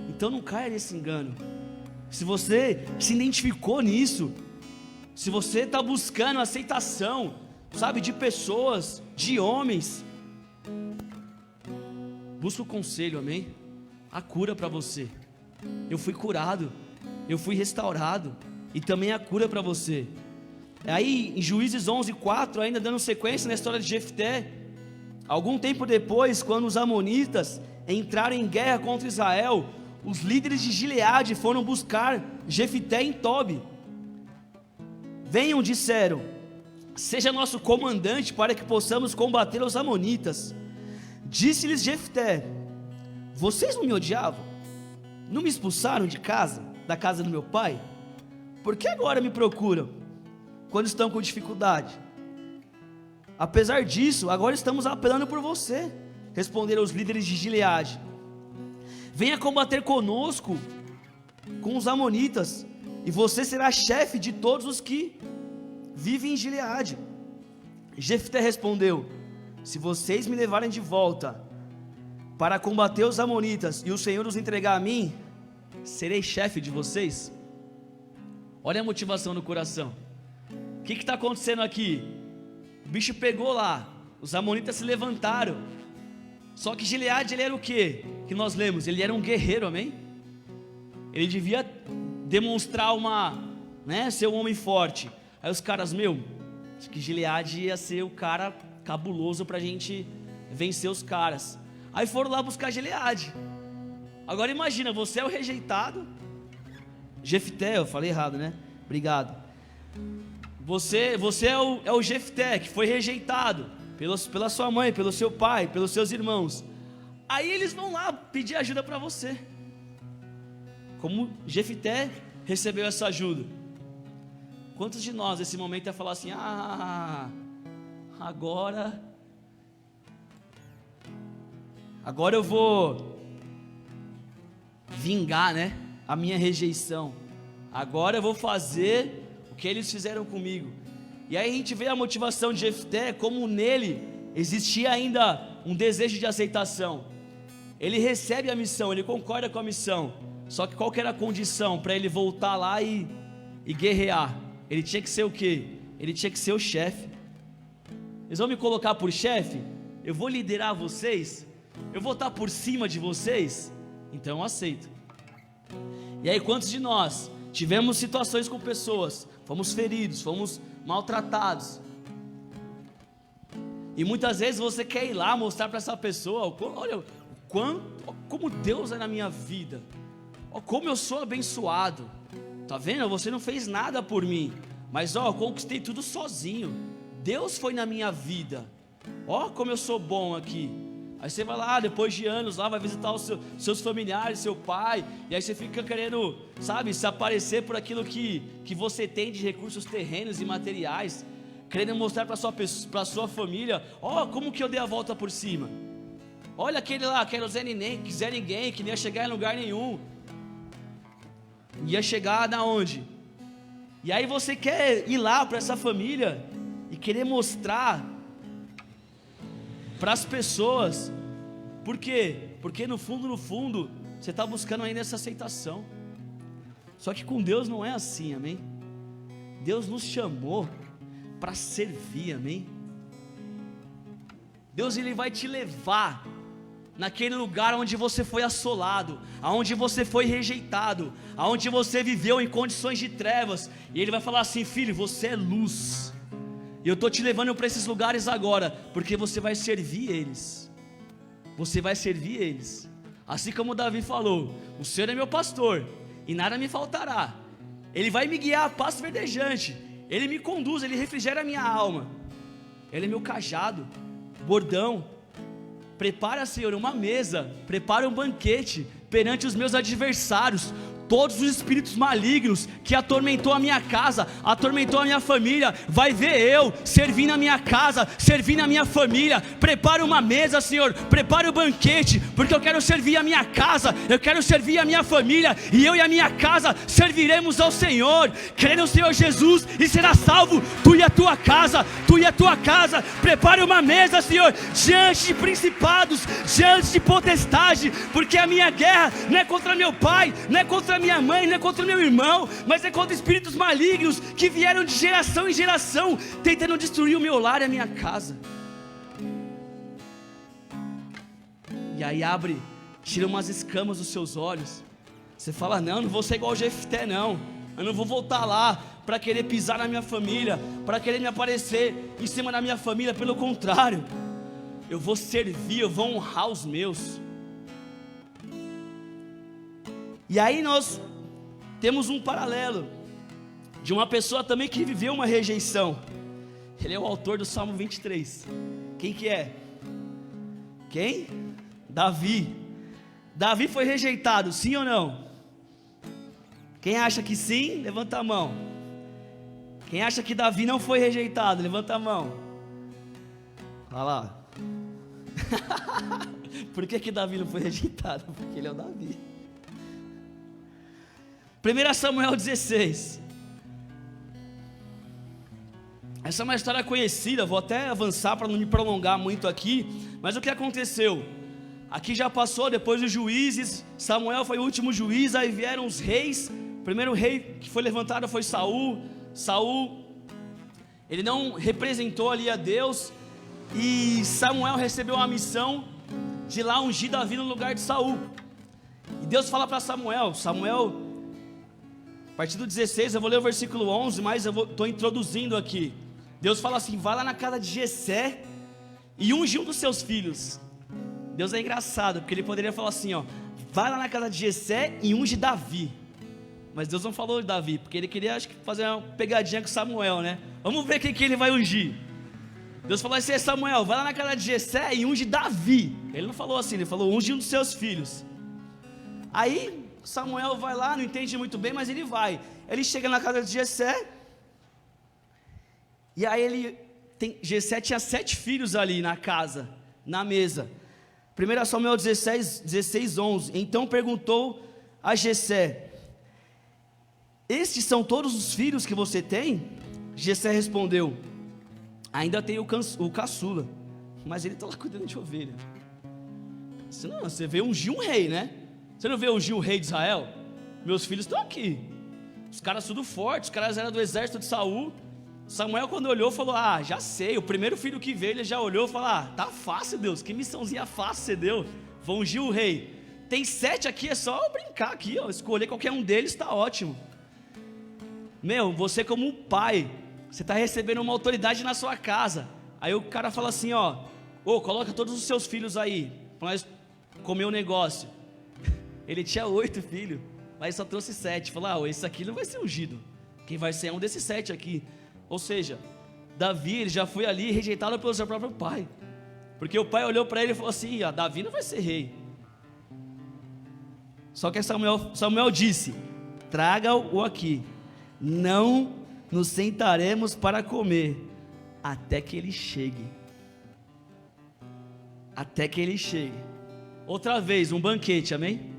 Então não caia nesse engano. Se você se identificou nisso, se você está buscando aceitação, sabe, de pessoas, de homens, busca o conselho, amém? A cura para você. Eu fui curado, eu fui restaurado, e também a cura para você. Aí em Juízes 11:4, ainda dando sequência na história de Jefté, algum tempo depois, quando os amonitas entraram em guerra contra Israel, os líderes de Gileade foram buscar Jefté em Tobi. Venham, disseram, seja nosso comandante para que possamos combater os amonitas. Disse-lhes Jefté: vocês não me odiavam? Não me expulsaram de casa, da casa do meu pai? Por que agora me procuram, quando estão com dificuldade? Apesar disso, agora estamos apelando por você, responderam os líderes de Gileade. Venha combater conosco, com os amonitas, e você será chefe de todos os que vivem em Gileade. Jefté respondeu: se vocês me levarem de volta para combater os amonitas, e o Senhor os entregar a mim, serei chefe de vocês. Olha a motivação no coração. O que está acontecendo aqui? O bicho pegou lá, os amonitas se levantaram. Só que Gileade, ele era o que? Que nós lemos, ele era um guerreiro, amém? Ele devia demonstrar ser um homem forte. Aí os caras, acho que Gileade ia ser o cara cabuloso pra gente vencer os caras. Aí foram lá buscar Gileade. Agora imagina, você é o rejeitado. Jefté, eu falei errado, né? Obrigado. Você é o Jefté, que foi rejeitado pela sua mãe, pelo seu pai, pelos seus irmãos. Aí eles vão lá pedir ajuda para você. Como Jefté recebeu essa ajuda? Quantos de nós nesse momento ia falar assim: agora eu vou vingar, né, a minha rejeição. Agora eu vou fazer o que eles fizeram comigo. E aí a gente vê a motivação de Jefté, como nele existia ainda um desejo de aceitação. Ele recebe a missão, ele concorda com a missão. Só que qual que era a condição para ele voltar lá e guerrear? Ele tinha que ser o quê? Ele tinha que ser o chefe. Eles vão me colocar por chefe? Eu vou liderar vocês? Eu vou estar por cima de vocês? Então eu aceito. E aí quantos de nós tivemos situações com pessoas, fomos feridos, fomos maltratados, e muitas vezes você quer ir lá mostrar para essa pessoa: olha como Deus é na minha vida, olha como eu sou abençoado, tá vendo? Você não fez nada por mim, mas eu conquistei tudo sozinho, Deus foi na minha vida, como eu sou bom aqui. Aí você vai lá, depois de anos, lá vai visitar os seus familiares, seu pai, e aí você fica querendo, sabe, se aparecer por aquilo que você tem de recursos terrenos e materiais, querendo mostrar para sua família: como que eu dei a volta por cima. Olha aquele lá, que era o Zé Ninguém, que nem ia chegar em lugar nenhum. Ia chegar da onde? E aí você quer ir lá para essa família e querer mostrar para as pessoas. Por quê? Porque no fundo você está buscando ainda essa aceitação. Só que com Deus não é assim, amém? Deus nos chamou para servir, amém? Deus, Ele vai te levar naquele lugar onde você foi assolado, aonde você foi rejeitado, aonde você viveu em condições de trevas, e Ele vai falar assim: filho, você é luz, E eu estou te levando para esses lugares agora, porque você vai servir eles. Você vai servir eles. Assim como Davi falou: o Senhor é meu pastor, e nada me faltará. Ele vai me guiar a pasto verdejante. Ele me conduz, Ele refrigera a minha alma. Ele é meu cajado, bordão. Prepara, Senhor, uma mesa, prepara um banquete perante os meus adversários. Todos os espíritos malignos que atormentou a minha casa, atormentou a minha família, vai ver eu servindo a minha casa, servindo a minha família. Prepara uma mesa, Senhor, prepara o banquete, porque eu quero servir a minha casa, eu quero servir a minha família, e eu e a minha casa serviremos ao Senhor. Crê no Senhor Jesus e será salvo, tu e a tua casa, tu e a tua casa. Prepare uma mesa, Senhor, diante de principados, diante de potestade, porque a minha guerra não é contra meu pai, não é contra minha mãe, não é contra meu irmão, mas é contra espíritos malignos que vieram de geração em geração, tentando destruir o meu lar e a minha casa. E aí tira umas escamas dos seus olhos. Você fala: não vou ser igual o Jefté, não. Eu não vou voltar lá para querer pisar na minha família, para querer me aparecer em cima da minha família. Pelo contrário, eu vou servir, eu vou honrar os meus. E aí nós temos um paralelo de uma pessoa também que viveu uma rejeição. Ele é o autor do Salmo 23. Quem que é? Quem? Davi. Davi foi rejeitado, sim ou não? Quem acha que sim, levanta a mão. Quem acha que Davi não foi rejeitado, levanta a mão. Olha lá. Por que Davi não foi rejeitado? Porque ele é o Davi. 1 Samuel 16. Essa é uma história conhecida, vou até avançar para não me prolongar muito aqui. Mas o que aconteceu? Aqui já passou, depois dos juízes, Samuel foi o último juiz, aí vieram os reis. O primeiro rei que foi levantado foi Saul. Saul, ele não representou ali a Deus, e Samuel recebeu a missão de lá ungir Davi no lugar de Saul. E Deus fala para Samuel, a partir do 16, eu vou ler o versículo 11, mas eu estou introduzindo aqui. Deus fala assim: vai lá na casa de Jessé e unge um dos seus filhos. Deus é engraçado, porque ele poderia falar assim, ó: vai lá na casa de Jessé e unge Davi. Mas Deus não falou de Davi, porque ele queria, acho que, fazer uma pegadinha com Samuel, né? Vamos ver quem que ele vai ungir. Deus falou assim: Samuel, vai lá na casa de Jessé e unge Davi. Ele não falou assim, ele falou: unge um dos seus filhos. Aí Samuel vai lá, não entende muito bem, mas ele vai. Ele chega na casa de Jessé, e aí Jessé tinha 7 filhos ali na casa, na mesa. 1 Samuel 16, 11. Então perguntou a Jessé: estes são todos os filhos que você tem? Jessé respondeu: ainda tenho o caçula, mas ele está lá cuidando de ovelha. Você veio ungir um rei, né? Você não veio ungir o rei de Israel? Meus filhos estão aqui. Os caras tudo fortes, os caras eram do exército de Saul. Samuel, quando olhou, falou: já sei. O primeiro filho que veio, ele já olhou e falou: tá fácil, Deus, que missãozinha fácil você deu. Vou ungir o rei. Tem 7 aqui, é só eu brincar aqui, ó, escolher qualquer um deles, está ótimo. Você como um pai, você está recebendo uma autoridade na sua casa. Aí o cara fala assim, coloca todos os seus filhos aí, para nós comer o negócio. Ele tinha 8 filhos, mas só trouxe 7. Falou: esse aqui não vai ser ungido, quem vai ser é um desses 7 aqui. Ou seja, Davi, ele já foi ali rejeitado pelo seu próprio pai, porque o pai olhou para ele e falou assim: Davi não vai ser rei. Só que Samuel disse: traga-o aqui, não nos sentaremos para comer, até que ele chegue. Até que ele chegue. Outra vez, um banquete, amém?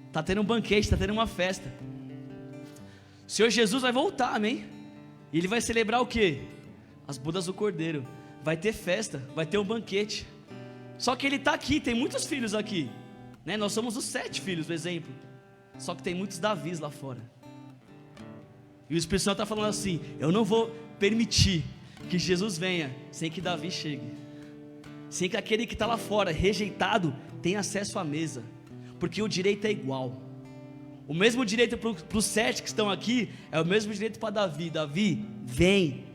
Está tendo um banquete, está tendo uma festa. O Senhor Jesus vai voltar, amém? E Ele vai celebrar o quê? As bodas do Cordeiro. Vai ter festa, vai ter um banquete. Só que Ele está aqui, tem muitos filhos aqui, né? Nós somos os 7 filhos, por exemplo. Só que tem muitos Davis lá fora. E o Espírito Santo está falando assim: eu não vou permitir que Jesus venha sem que Davi chegue, sem que aquele que está lá fora, rejeitado, tenha acesso à mesa. Porque o direito é igual. O mesmo direito para os 7 que estão aqui é o mesmo direito para Davi. Davi, vem.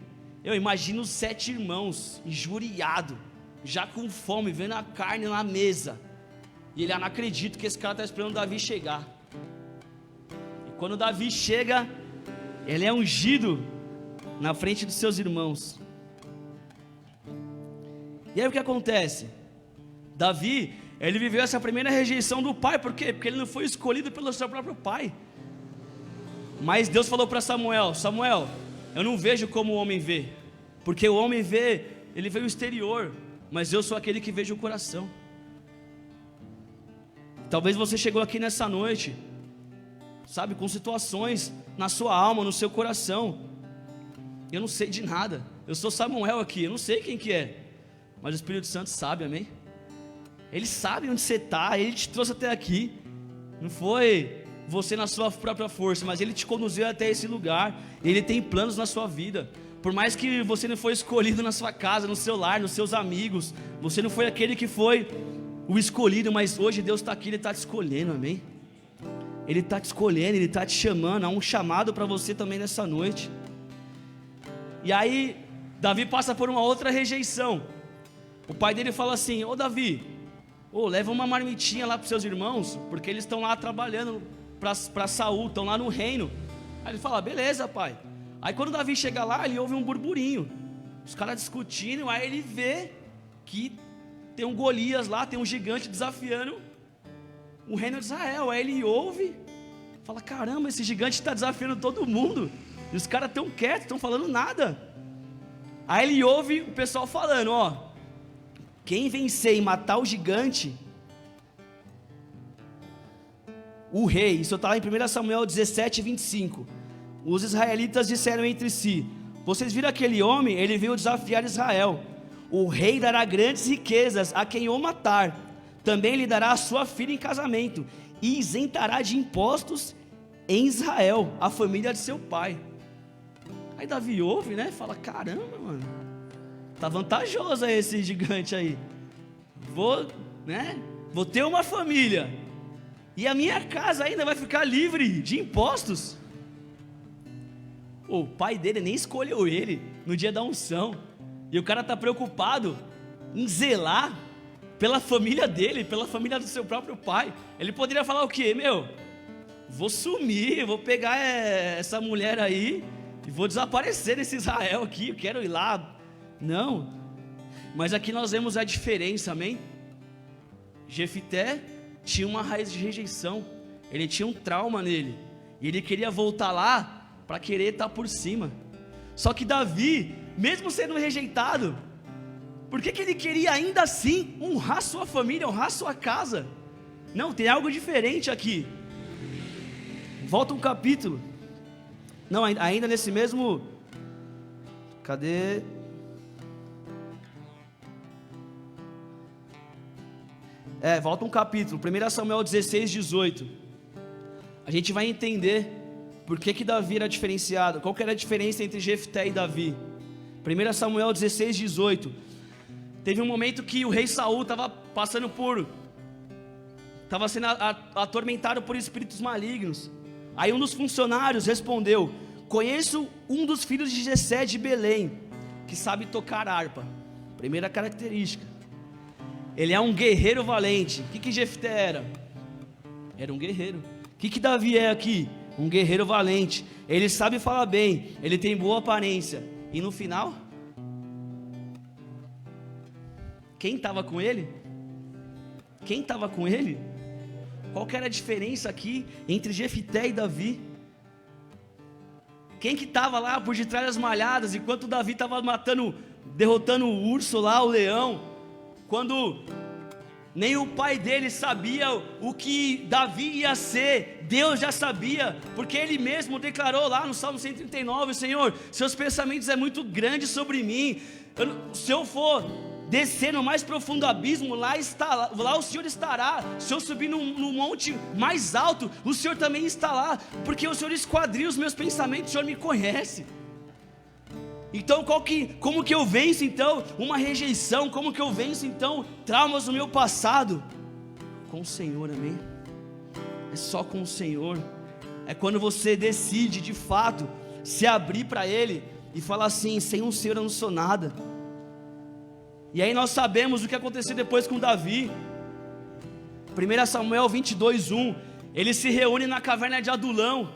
Eu imagino os 7 irmãos, injuriado, já com fome, vendo a carne na mesa. E ele, não acredito que esse cara está esperando o Davi chegar. E quando o Davi chega, ele é ungido na frente dos seus irmãos. E aí o que acontece? Davi, ele viveu essa primeira rejeição do pai. Por quê? Porque ele não foi escolhido pelo seu próprio pai. Mas Deus falou para Samuel: Samuel, eu não vejo como o homem vê, porque o homem vê, ele vê o exterior, mas eu sou aquele que vejo o coração. Talvez você chegou aqui nessa noite, sabe, com situações na sua alma, no seu coração. Eu não sei de nada, eu sou Samuel aqui, eu não sei quem que é, mas o Espírito Santo sabe, amém? Ele sabe onde você está, Ele te trouxe até aqui. Não foi você na sua própria força, mas Ele te conduziu até esse lugar. Ele tem planos na sua vida. Por mais que você não foi escolhido na sua casa, no seu lar, nos seus amigos, você não foi aquele que foi o escolhido, mas hoje Deus está aqui, Ele está te escolhendo, amém? Ele está te escolhendo, Ele está te chamando. Há um chamado para você também nessa noite. E aí Davi passa por uma outra rejeição. O pai dele fala assim: ô Davi, leva uma marmitinha lá para os seus irmãos, porque eles estão lá trabalhando para Saul, estão lá no reino. Aí ele fala: beleza, pai. Aí quando Davi chega lá, ele ouve um burburinho, os caras discutindo. Aí ele vê que tem um Golias lá, tem um gigante desafiando o reino de Israel. Aí ele ouve, fala: caramba, esse gigante está desafiando todo mundo, e os caras estão quietos, estão falando nada. Aí ele ouve o pessoal falando: quem vencer e matar o gigante, o rei, isso está lá em 1 Samuel 17, 25. Os israelitas disseram entre si: vocês viram aquele homem? Ele veio desafiar Israel. O rei dará grandes riquezas a quem o matar. Também lhe dará a sua filha em casamento, e isentará de impostos em Israel a família de seu pai. Aí Davi ouve, né? Fala: caramba, mano, tá vantajoso aí esse gigante aí. Vou ter uma família, e a minha casa ainda vai ficar livre de impostos. O pai dele nem escolheu ele no dia da unção, e o cara está preocupado em zelar pela família dele, pela família do seu próprio pai. Ele poderia falar o quê? Vou sumir, vou pegar essa mulher aí e vou desaparecer nesse Israel aqui, eu quero ir lá. Não, mas aqui nós vemos a diferença, amém? Jefité tinha uma raiz de rejeição, ele tinha um trauma nele, e ele queria voltar lá para querer estar por cima. Só que Davi, mesmo sendo rejeitado, por que ele queria ainda assim honrar sua família, honrar sua casa? Não, tem algo diferente aqui. Volta um capítulo. Não, ainda nesse mesmo... Cadê? Volta um capítulo, 1 Samuel 16, 18. A gente vai entender por que Davi era diferenciado, qual que era a diferença entre Jefté e Davi. 1 Samuel 16, 18. Teve um momento que o rei Saul estava sendo atormentado por espíritos malignos. Aí um dos funcionários respondeu: conheço um dos filhos de Jessé de Belém, que sabe tocar harpa. Primeira característica, ele é um guerreiro valente. O que Jefté era? Era um guerreiro. O que Davi é aqui? Um guerreiro valente. Ele sabe falar bem, ele tem boa aparência. E no final, quem estava com ele? Quem estava com ele? Qual que era a diferença aqui entre Jefté e Davi? Quem que estava lá por detrás das malhadas, enquanto Davi estava derrotando o urso lá, o leão, quando nem o pai dele sabia o que Davi ia ser, Deus já sabia, porque ele mesmo declarou lá no Salmo 139, Senhor, seus pensamentos é muito grande sobre mim, se eu for descer no mais profundo abismo, lá o Senhor estará. Se eu subir no monte mais alto, o Senhor também está lá, porque o Senhor esquadria os meus pensamentos, o Senhor me conhece. Então como que eu venço então uma rejeição? Como que eu venço então traumas no meu passado? Com o Senhor, amém? É só com o Senhor. É quando você decide de fato se abrir para Ele. e fala assim: sem o Senhor eu não sou nada. E aí nós sabemos o que aconteceu depois com Davi. 1 Samuel 22:1, ele se reúne na caverna de Adulão.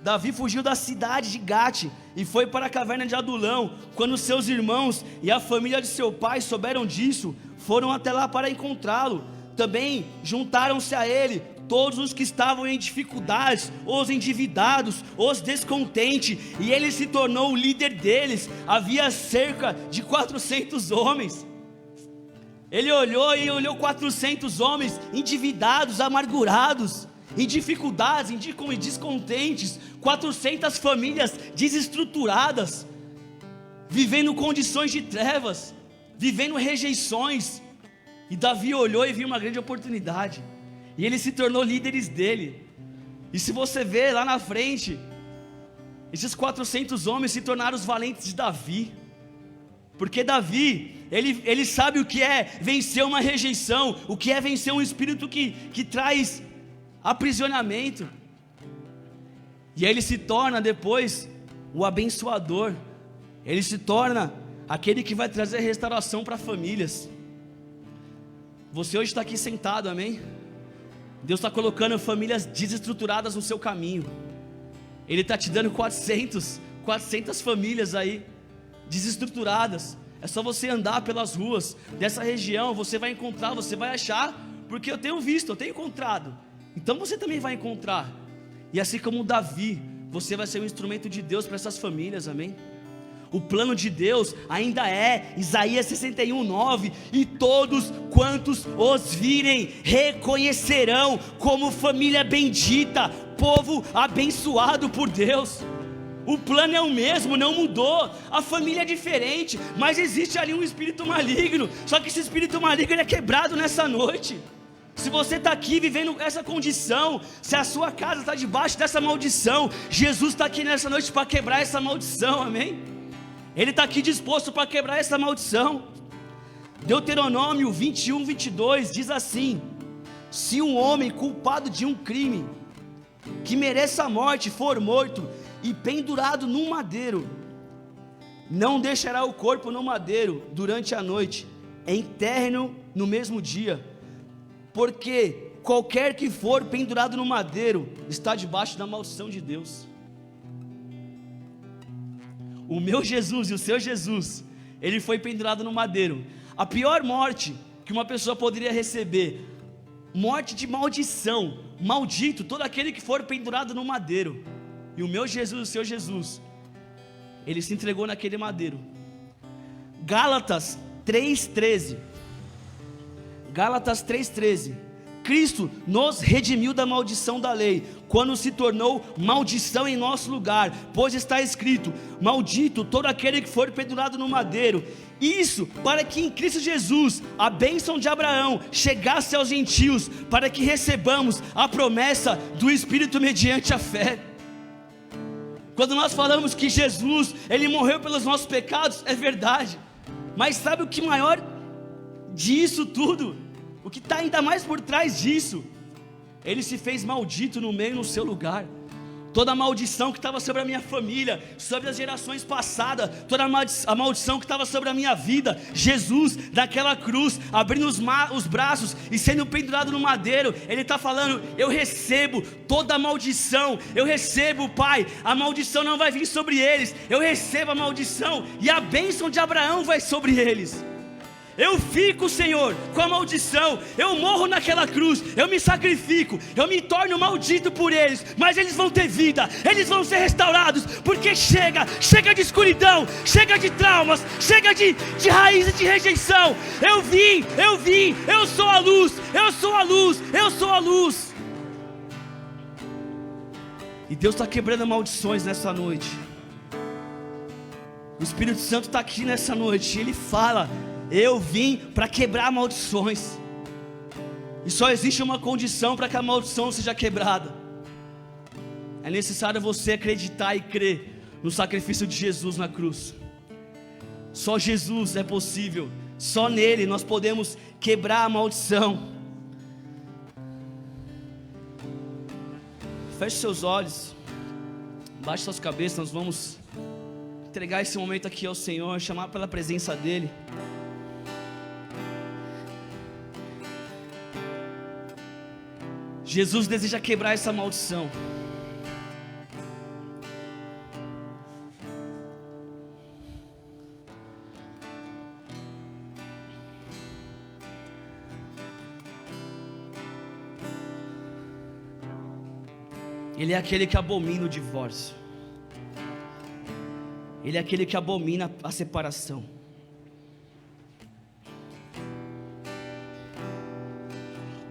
Davi fugiu da cidade de Gate e foi para a caverna de Adulão. Quando seus irmãos e a família de seu pai souberam disso, foram até lá para encontrá-lo. Também juntaram-se a ele todos os que estavam em dificuldades, os endividados, os descontentes, e ele se tornou o líder deles. Havia cerca de 400 homens. Ele olhou 400 homens endividados, amargurados, em dificuldades, em descontentes, 400 famílias desestruturadas, vivendo condições de trevas, vivendo rejeições. E Davi olhou e viu uma grande oportunidade, e ele se tornou líderes dele. E se você ver lá na frente, esses 400 homens se tornaram os valentes de Davi, porque Davi, ele sabe o que é vencer uma rejeição, o que é vencer um espírito que traz aprisionamento. E aí ele se torna depois o abençoador, ele se torna aquele que vai trazer restauração para famílias. Você hoje está aqui sentado, amém? Deus está colocando famílias desestruturadas no seu caminho. Ele está te dando 400 famílias aí desestruturadas. É só você andar pelas ruas dessa região, você vai encontrar, você vai achar, porque eu tenho visto, eu tenho encontrado. Então você também vai encontrar. E assim como Davi, você vai ser um instrumento de Deus para essas famílias, amém? O plano de Deus ainda é Isaías 61:9, e todos quantos os virem reconhecerão como família bendita, povo abençoado por Deus. O plano é o mesmo, não mudou, a família é diferente, mas existe ali um espírito maligno. Só que esse espírito maligno é quebrado nessa noite. Se você está aqui vivendo essa condição, se a sua casa está debaixo dessa maldição, Jesus está aqui nessa noite para quebrar essa maldição, amém? Ele está aqui disposto para quebrar essa maldição. Deuteronômio 21:22 diz assim: se um homem culpado de um crime que mereça a morte for morto e pendurado num madeiro, não deixará o corpo no madeiro durante a noite, enterre-no no mesmo dia, porque qualquer que for pendurado no madeiro está debaixo da maldição de Deus. O meu Jesus e o seu Jesus, ele foi pendurado no madeiro. A pior morte que uma pessoa poderia receber, morte de maldição, maldito todo aquele que for pendurado no madeiro. E o meu Jesus e o seu Jesus, ele se entregou naquele madeiro. Gálatas 3:13, Gálatas 3:13, Cristo nos redimiu da maldição da lei, quando se tornou maldição em nosso lugar, pois está escrito: maldito todo aquele que for pendurado no madeiro. Isso para que em Cristo Jesus a bênção de Abraão chegasse aos gentios, para que recebamos a promessa do Espírito mediante a fé. Quando nós falamos que Jesus, ele morreu pelos nossos pecados, é verdade, mas sabe o que maior disso tudo? O que está ainda mais por trás disso? Ele se fez maldito no meio, no seu lugar. Toda a maldição que estava sobre a minha família, sobre as gerações passadas, toda a maldição que estava sobre a minha vida, Jesus naquela cruz, abrindo os braços e sendo pendurado no madeiro, ele está falando: eu recebo toda a maldição, eu recebo, Pai, a maldição não vai vir sobre eles, eu recebo a maldição e a bênção de Abraão vai sobre eles. Eu fico, Senhor, com a maldição, eu morro naquela cruz, eu me sacrifico, eu me torno maldito por eles, mas eles vão ter vida, eles vão ser restaurados, porque chega de escuridão, chega de traumas, chega de raízes de rejeição. Eu vim, eu sou a luz, eu sou a luz, eu sou a luz. E Deus está quebrando maldições nessa noite. O Espírito Santo está aqui nessa noite, Ele fala: eu vim para quebrar maldições. E só existe uma condição para que a maldição seja quebrada: é necessário você acreditar e crer no sacrifício de Jesus na cruz. Só Jesus é possível, só nele nós podemos quebrar a maldição. Feche seus olhos, baixe suas cabeças, nós vamos entregar esse momento aqui ao Senhor, chamar pela presença dEle. Jesus deseja quebrar essa maldição. Ele é aquele que abomina o divórcio. Ele é aquele que abomina a separação.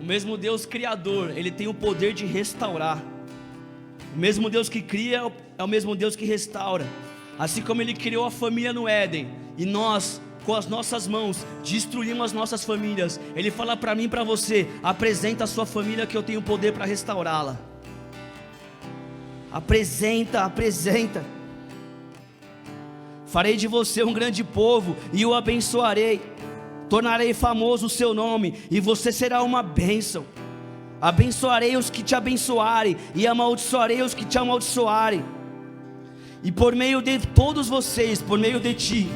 O mesmo Deus criador, Ele tem o poder de restaurar. O mesmo Deus que cria é o mesmo Deus que restaura. Assim como Ele criou a família no Éden, e nós, com as nossas mãos, destruímos as nossas famílias, Ele fala para mim e para você: apresenta a sua família que eu tenho poder para restaurá-la. Apresenta. Farei de você um grande povo e o abençoarei. Tornarei famoso o seu nome e você será uma bênção. Abençoarei os que te abençoarem e amaldiçoarei os que te amaldiçoarem. E por meio de todos vocês, por meio de ti,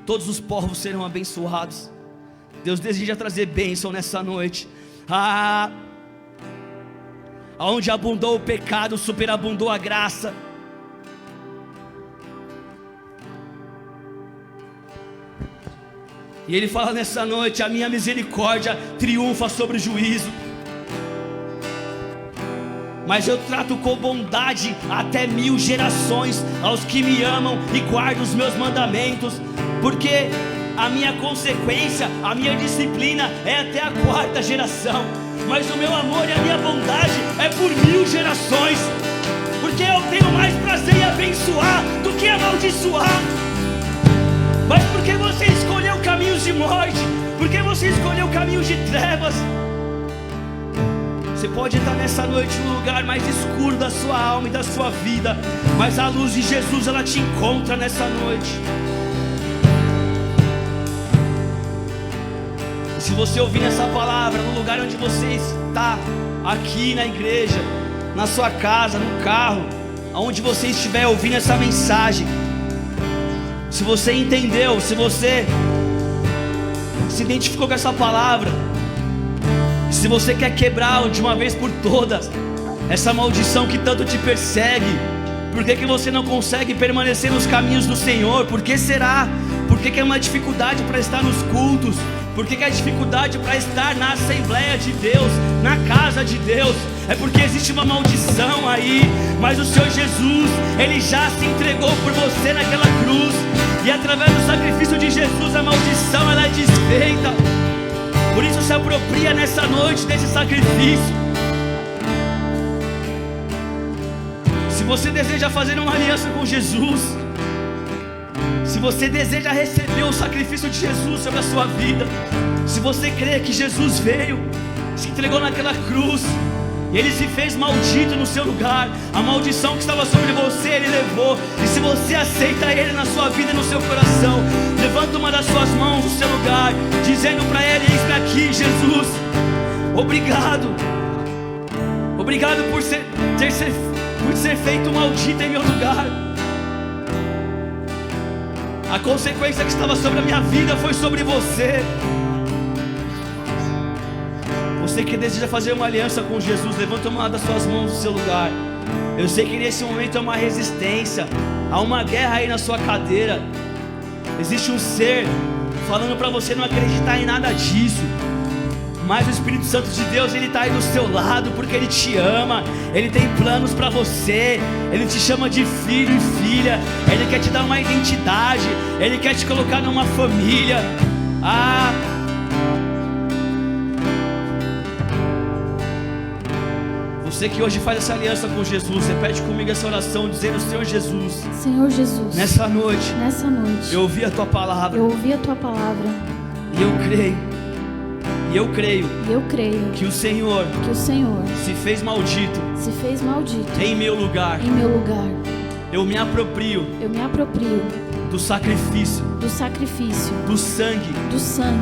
todos os povos serão abençoados. Deus deseja trazer bênção nessa noite. Onde abundou o pecado, superabundou a graça. E Ele fala nessa noite: a minha misericórdia triunfa sobre o juízo. Mas eu trato com bondade até 1000 gerações aos que me amam e guardam os meus mandamentos. Porque a minha consequência, a minha disciplina é até a 4ª geração. Mas o meu amor e a minha bondade é por 1000 gerações. Porque eu tenho mais prazer em abençoar do que amaldiçoar. Mas porque você escolheu caminhos de morte, porque você escolheu caminhos de trevas. Você pode estar nessa noite no lugar mais escuro da sua alma e da sua vida, mas a luz de Jesus, ela te encontra nessa noite. Se você ouvir essa palavra no lugar onde você está, aqui na igreja, na sua casa, no carro, aonde você estiver ouvindo essa mensagem, se você entendeu, se você se identificou com essa palavra, se você quer quebrar de uma vez por todas essa maldição que tanto te persegue, por que você não consegue permanecer nos caminhos do Senhor? Por que será? Por que é uma dificuldade para estar nos cultos? Por que é dificuldade para estar na Assembleia de Deus, na casa de Deus? É porque existe uma maldição aí. Mas o Senhor Jesus, Ele já se entregou por você naquela cruz. E através do sacrifício de Jesus, a maldição, ela é desfeita. Por isso se apropria nessa noite desse sacrifício. Se você deseja fazer uma aliança com Jesus, se você deseja receber o sacrifício de Jesus sobre a sua vida, se você crê que Jesus veio, se entregou naquela cruz, e Ele se fez maldito no seu lugar, a maldição que estava sobre você, Ele levou. E se você aceita Ele na sua vida e no seu coração, levanta uma das suas mãos no seu lugar, dizendo para Ele: eis-me aqui, Jesus. Obrigado. Obrigado por ser feito maldito em meu lugar. A consequência que estava sobre a minha vida foi sobre você. Você que deseja fazer uma aliança com Jesus, levanta uma das suas mãos no seu lugar. Eu sei que nesse momento é uma resistência, há uma guerra aí na sua cadeira. Existe um ser falando para você não acreditar em nada disso. Mas o Espírito Santo de Deus, Ele está aí do seu lado, porque Ele te ama. Ele tem planos para você. Ele te chama de filho e filha. Ele quer te dar uma identidade. Ele quer te colocar numa família. Você que hoje faz essa aliança com Jesus, repete comigo essa oração dizendo: Senhor Jesus, Senhor Jesus, nessa noite eu ouvi a Tua palavra. E eu creio que o Senhor se fez maldito em meu lugar. Eu me aproprio do sacrifício, do sangue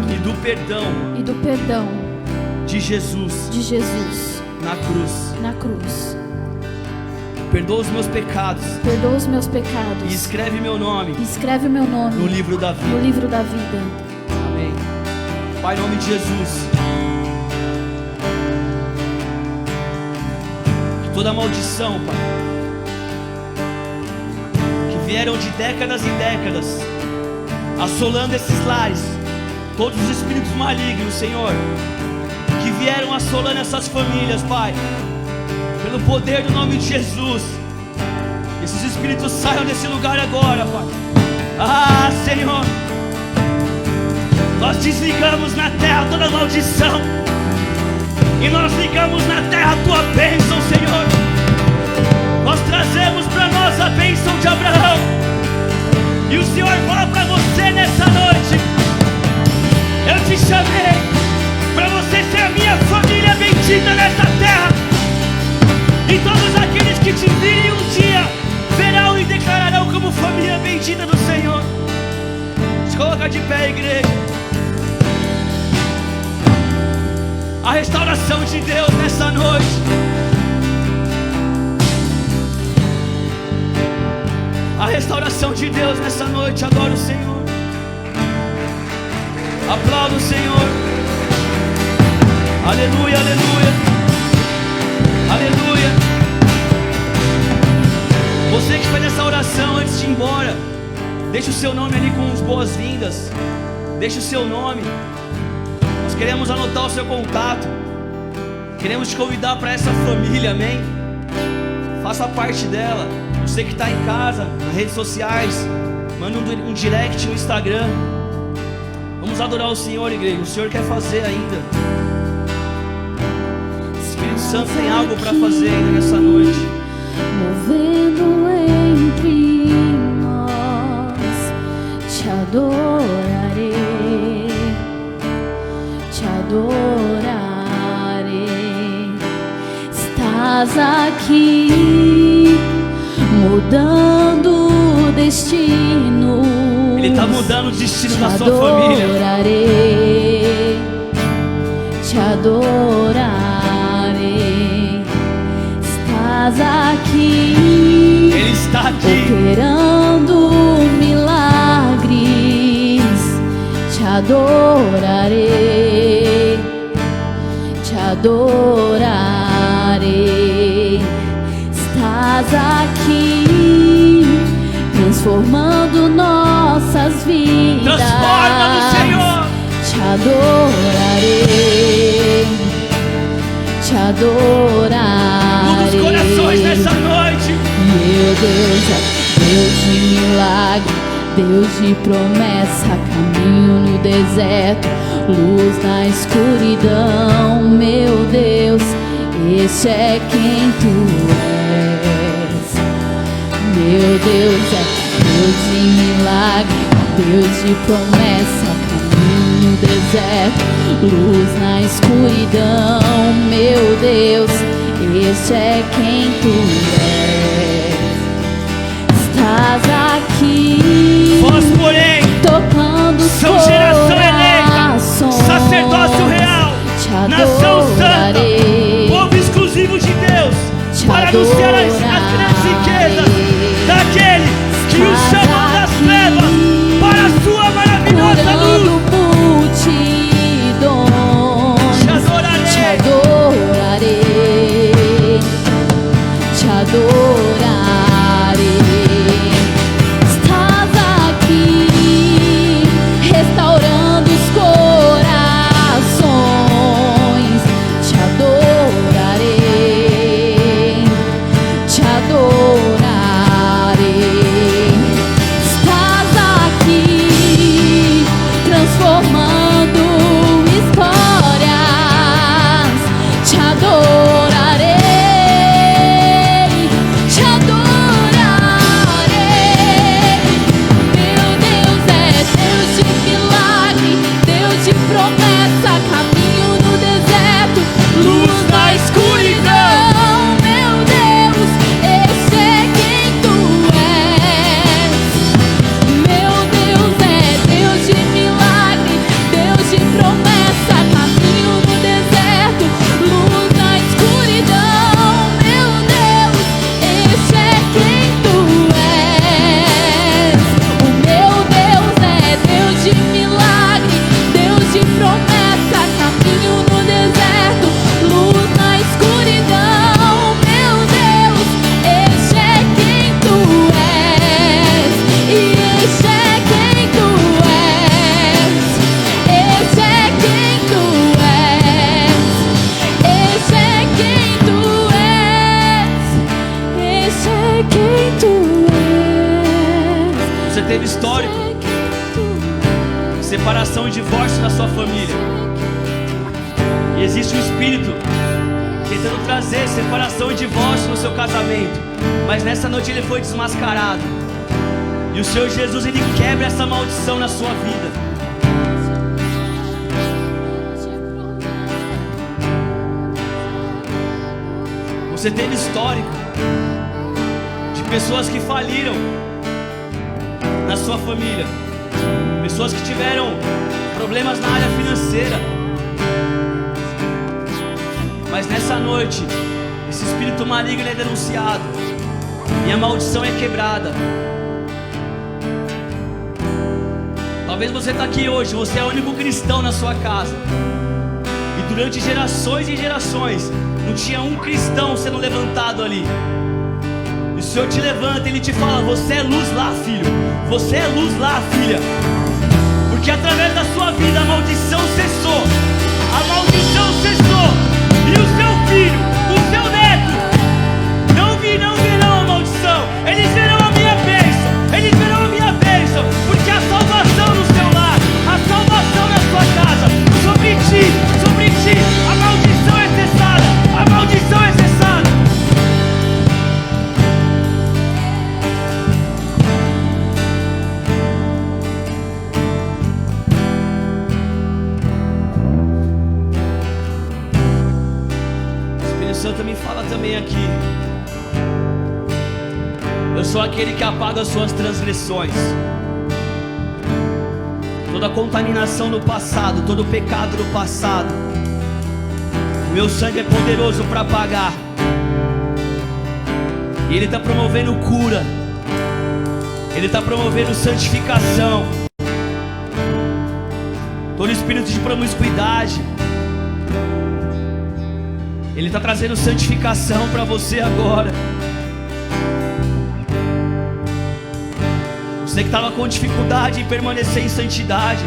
e do perdão de Jesus na cruz. Perdoa os meus pecados. Perdoa os meus pecados. E escreve meu nome. E escreve o meu nome no livro da vida. No livro da vida. Amém. Pai, em nome de Jesus. Que toda maldição, Pai, que vieram de décadas em décadas, assolando esses lares, todos os espíritos malignos, Senhor, que vieram assolando essas famílias, Pai, pelo poder do nome de Jesus, esses espíritos saiam desse lugar agora, Pai. Ah, Senhor, nós desligamos na terra toda maldição, e nós ligamos na terra a Tua bênção, Senhor. Nós trazemos para nós a bênção de Abraão, e o Senhor fala para você nessa noite: eu te chamei para você ser a minha família bendita nessa terra. E todos aqueles que te virem um dia verão e declararão como família bendita do Senhor. Se coloca de pé, igreja. A restauração de Deus nessa noite. A restauração de Deus nessa noite. Adora o Senhor. Aplauda o Senhor. Aleluia, aleluia. Aleluia. Você que faz essa oração antes de ir embora, deixa o seu nome ali com as boas-vindas. Deixa o seu nome. Nós queremos anotar o seu contato. Queremos te convidar para essa família, amém? Faça parte dela. Você que está em casa, nas redes sociais, manda um direct no Instagram. Vamos adorar o Senhor, igreja. O Senhor quer fazer ainda. O Espírito Santo tem algo para fazer ainda nessa noite. Movendo entre nós, te adorarei, te adorarei. Estás aqui, mudando o destino. Ele está mudando o destino da sua família. Te adorarei. Estás aqui. Ele está aqui, operando milagres. Te adorarei. Te adorarei. Estás aqui, transformando nossas vidas. Transforma-nos, Senhor. Te adorarei, te adorarei. Muda os corações nessa noite. Meu Deus é Deus de milagre, Deus de promessa, caminho no deserto, luz na escuridão. Meu Deus, esse é quem Tu és. Meu Deus é Deus de milagre, Deus de promessa, caminho no deserto, luz na escuridão. Meu Deus, esse é quem Tu és. Estás aqui, Vós, porém, tocando são geração eleita, sacerdócio real, nação santa, povo exclusivo de Deus, para anunciar as grandes riquezas daquele que os chamou das trevas para a sua maravilhosa luz. Te adorarei, te adorarei, te adorarei. Estás aqui, restaurando teve histórico de separação e divórcio na sua família. E existe um espírito tentando trazer separação e divórcio no seu casamento. Mas nessa noite ele foi desmascarado. E o Senhor Jesus, ele quebra essa maldição na sua vida. Você teve histórico de pessoas que faliram na sua família, pessoas que tiveram problemas na área financeira. Mas nessa noite, esse espírito maligno é denunciado e a maldição é quebrada. Talvez você está aqui hoje, você é o único cristão na sua casa, e durante gerações e gerações não tinha um cristão sendo levantado ali. E o Senhor te levanta e Ele te fala: você é luz lá, filho, você é luz lá, filha. Porque através da sua vida a maldição cessou. A maldição cessou. E o seu filho, o seu neto, não verão a maldição. Eles verão a minha bênção. Eles verão a minha bênção. Porque a salvação no seu lar, a salvação na sua casa, sobre ti, a maldição é cessada. A maldição é cessada. O Espírito Santo me fala também aqui: eu sou aquele que apaga as suas transgressões. Toda a contaminação do passado, todo o pecado do passado, meu sangue é poderoso para apagar. E Ele está promovendo cura, Ele está promovendo santificação. Todo espírito de promiscuidade, Ele está trazendo santificação para você agora. Você que estava com dificuldade em permanecer em santidade,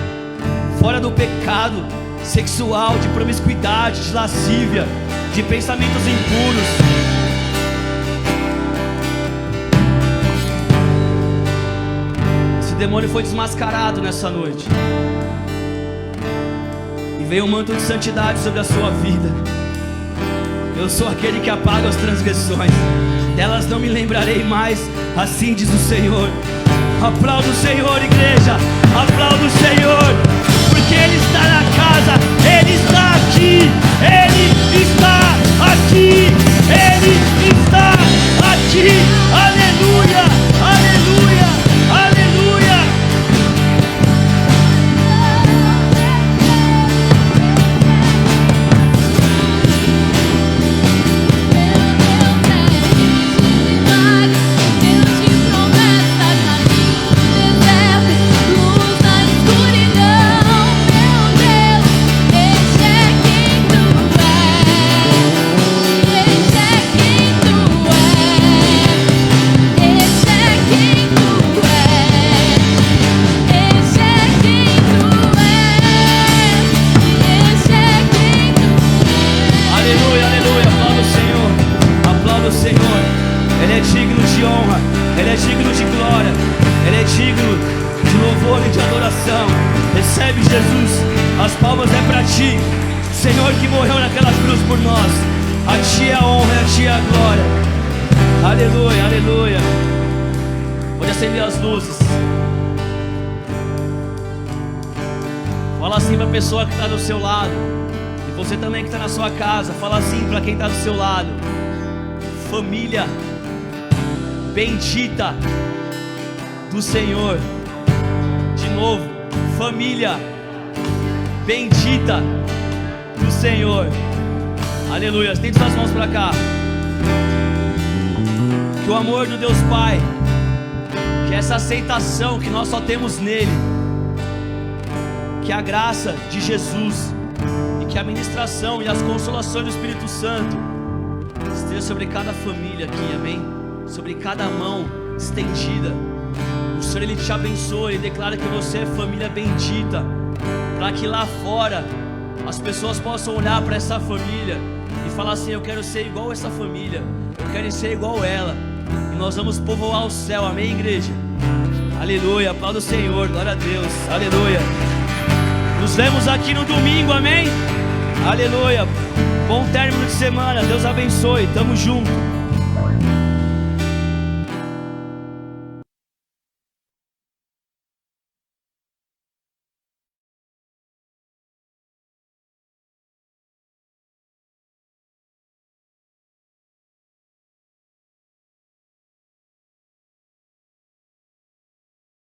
fora do pecado sexual, de promiscuidade, de lascívia, de pensamentos impuros, esse demônio foi desmascarado nessa noite. E veio um manto de santidade sobre a sua vida. Eu sou aquele que apaga as transgressões, delas não me lembrarei mais, assim diz o Senhor. Aplauda o Senhor, igreja, aplauda o Senhor, porque Ele está na casa, Ele está aqui, Ele está aqui, Ele está aqui. Aleluia, aleluia, aleluia. Recebe, Jesus, as palmas é para Ti, Senhor, que morreu naquela cruz por nós. A Ti é a honra, a Ti é a glória. Aleluia, aleluia. Pode acender as luzes. Fala assim para a pessoa que está do seu lado, e você também que está na sua casa. Fala assim para quem está do seu lado: família bendita do Senhor. De novo, família bendita do Senhor. Aleluia. Estende suas mãos para cá. Que o amor do Deus Pai, que essa aceitação que nós só temos nele, que a graça de Jesus e que a ministração e as consolações do Espírito Santo esteja sobre cada família aqui, amém? Sobre cada mão estendida. O Senhor, Ele te abençoa e declara que você é família bendita, para que lá fora as pessoas possam olhar para essa família e falar assim: eu quero ser igual essa família, eu quero ser igual ela. E nós vamos povoar o céu, amém, igreja? Aleluia, aplauda o Senhor, glória a Deus, aleluia. Nos vemos aqui no domingo, amém? Aleluia, bom término de semana, Deus abençoe, tamo junto.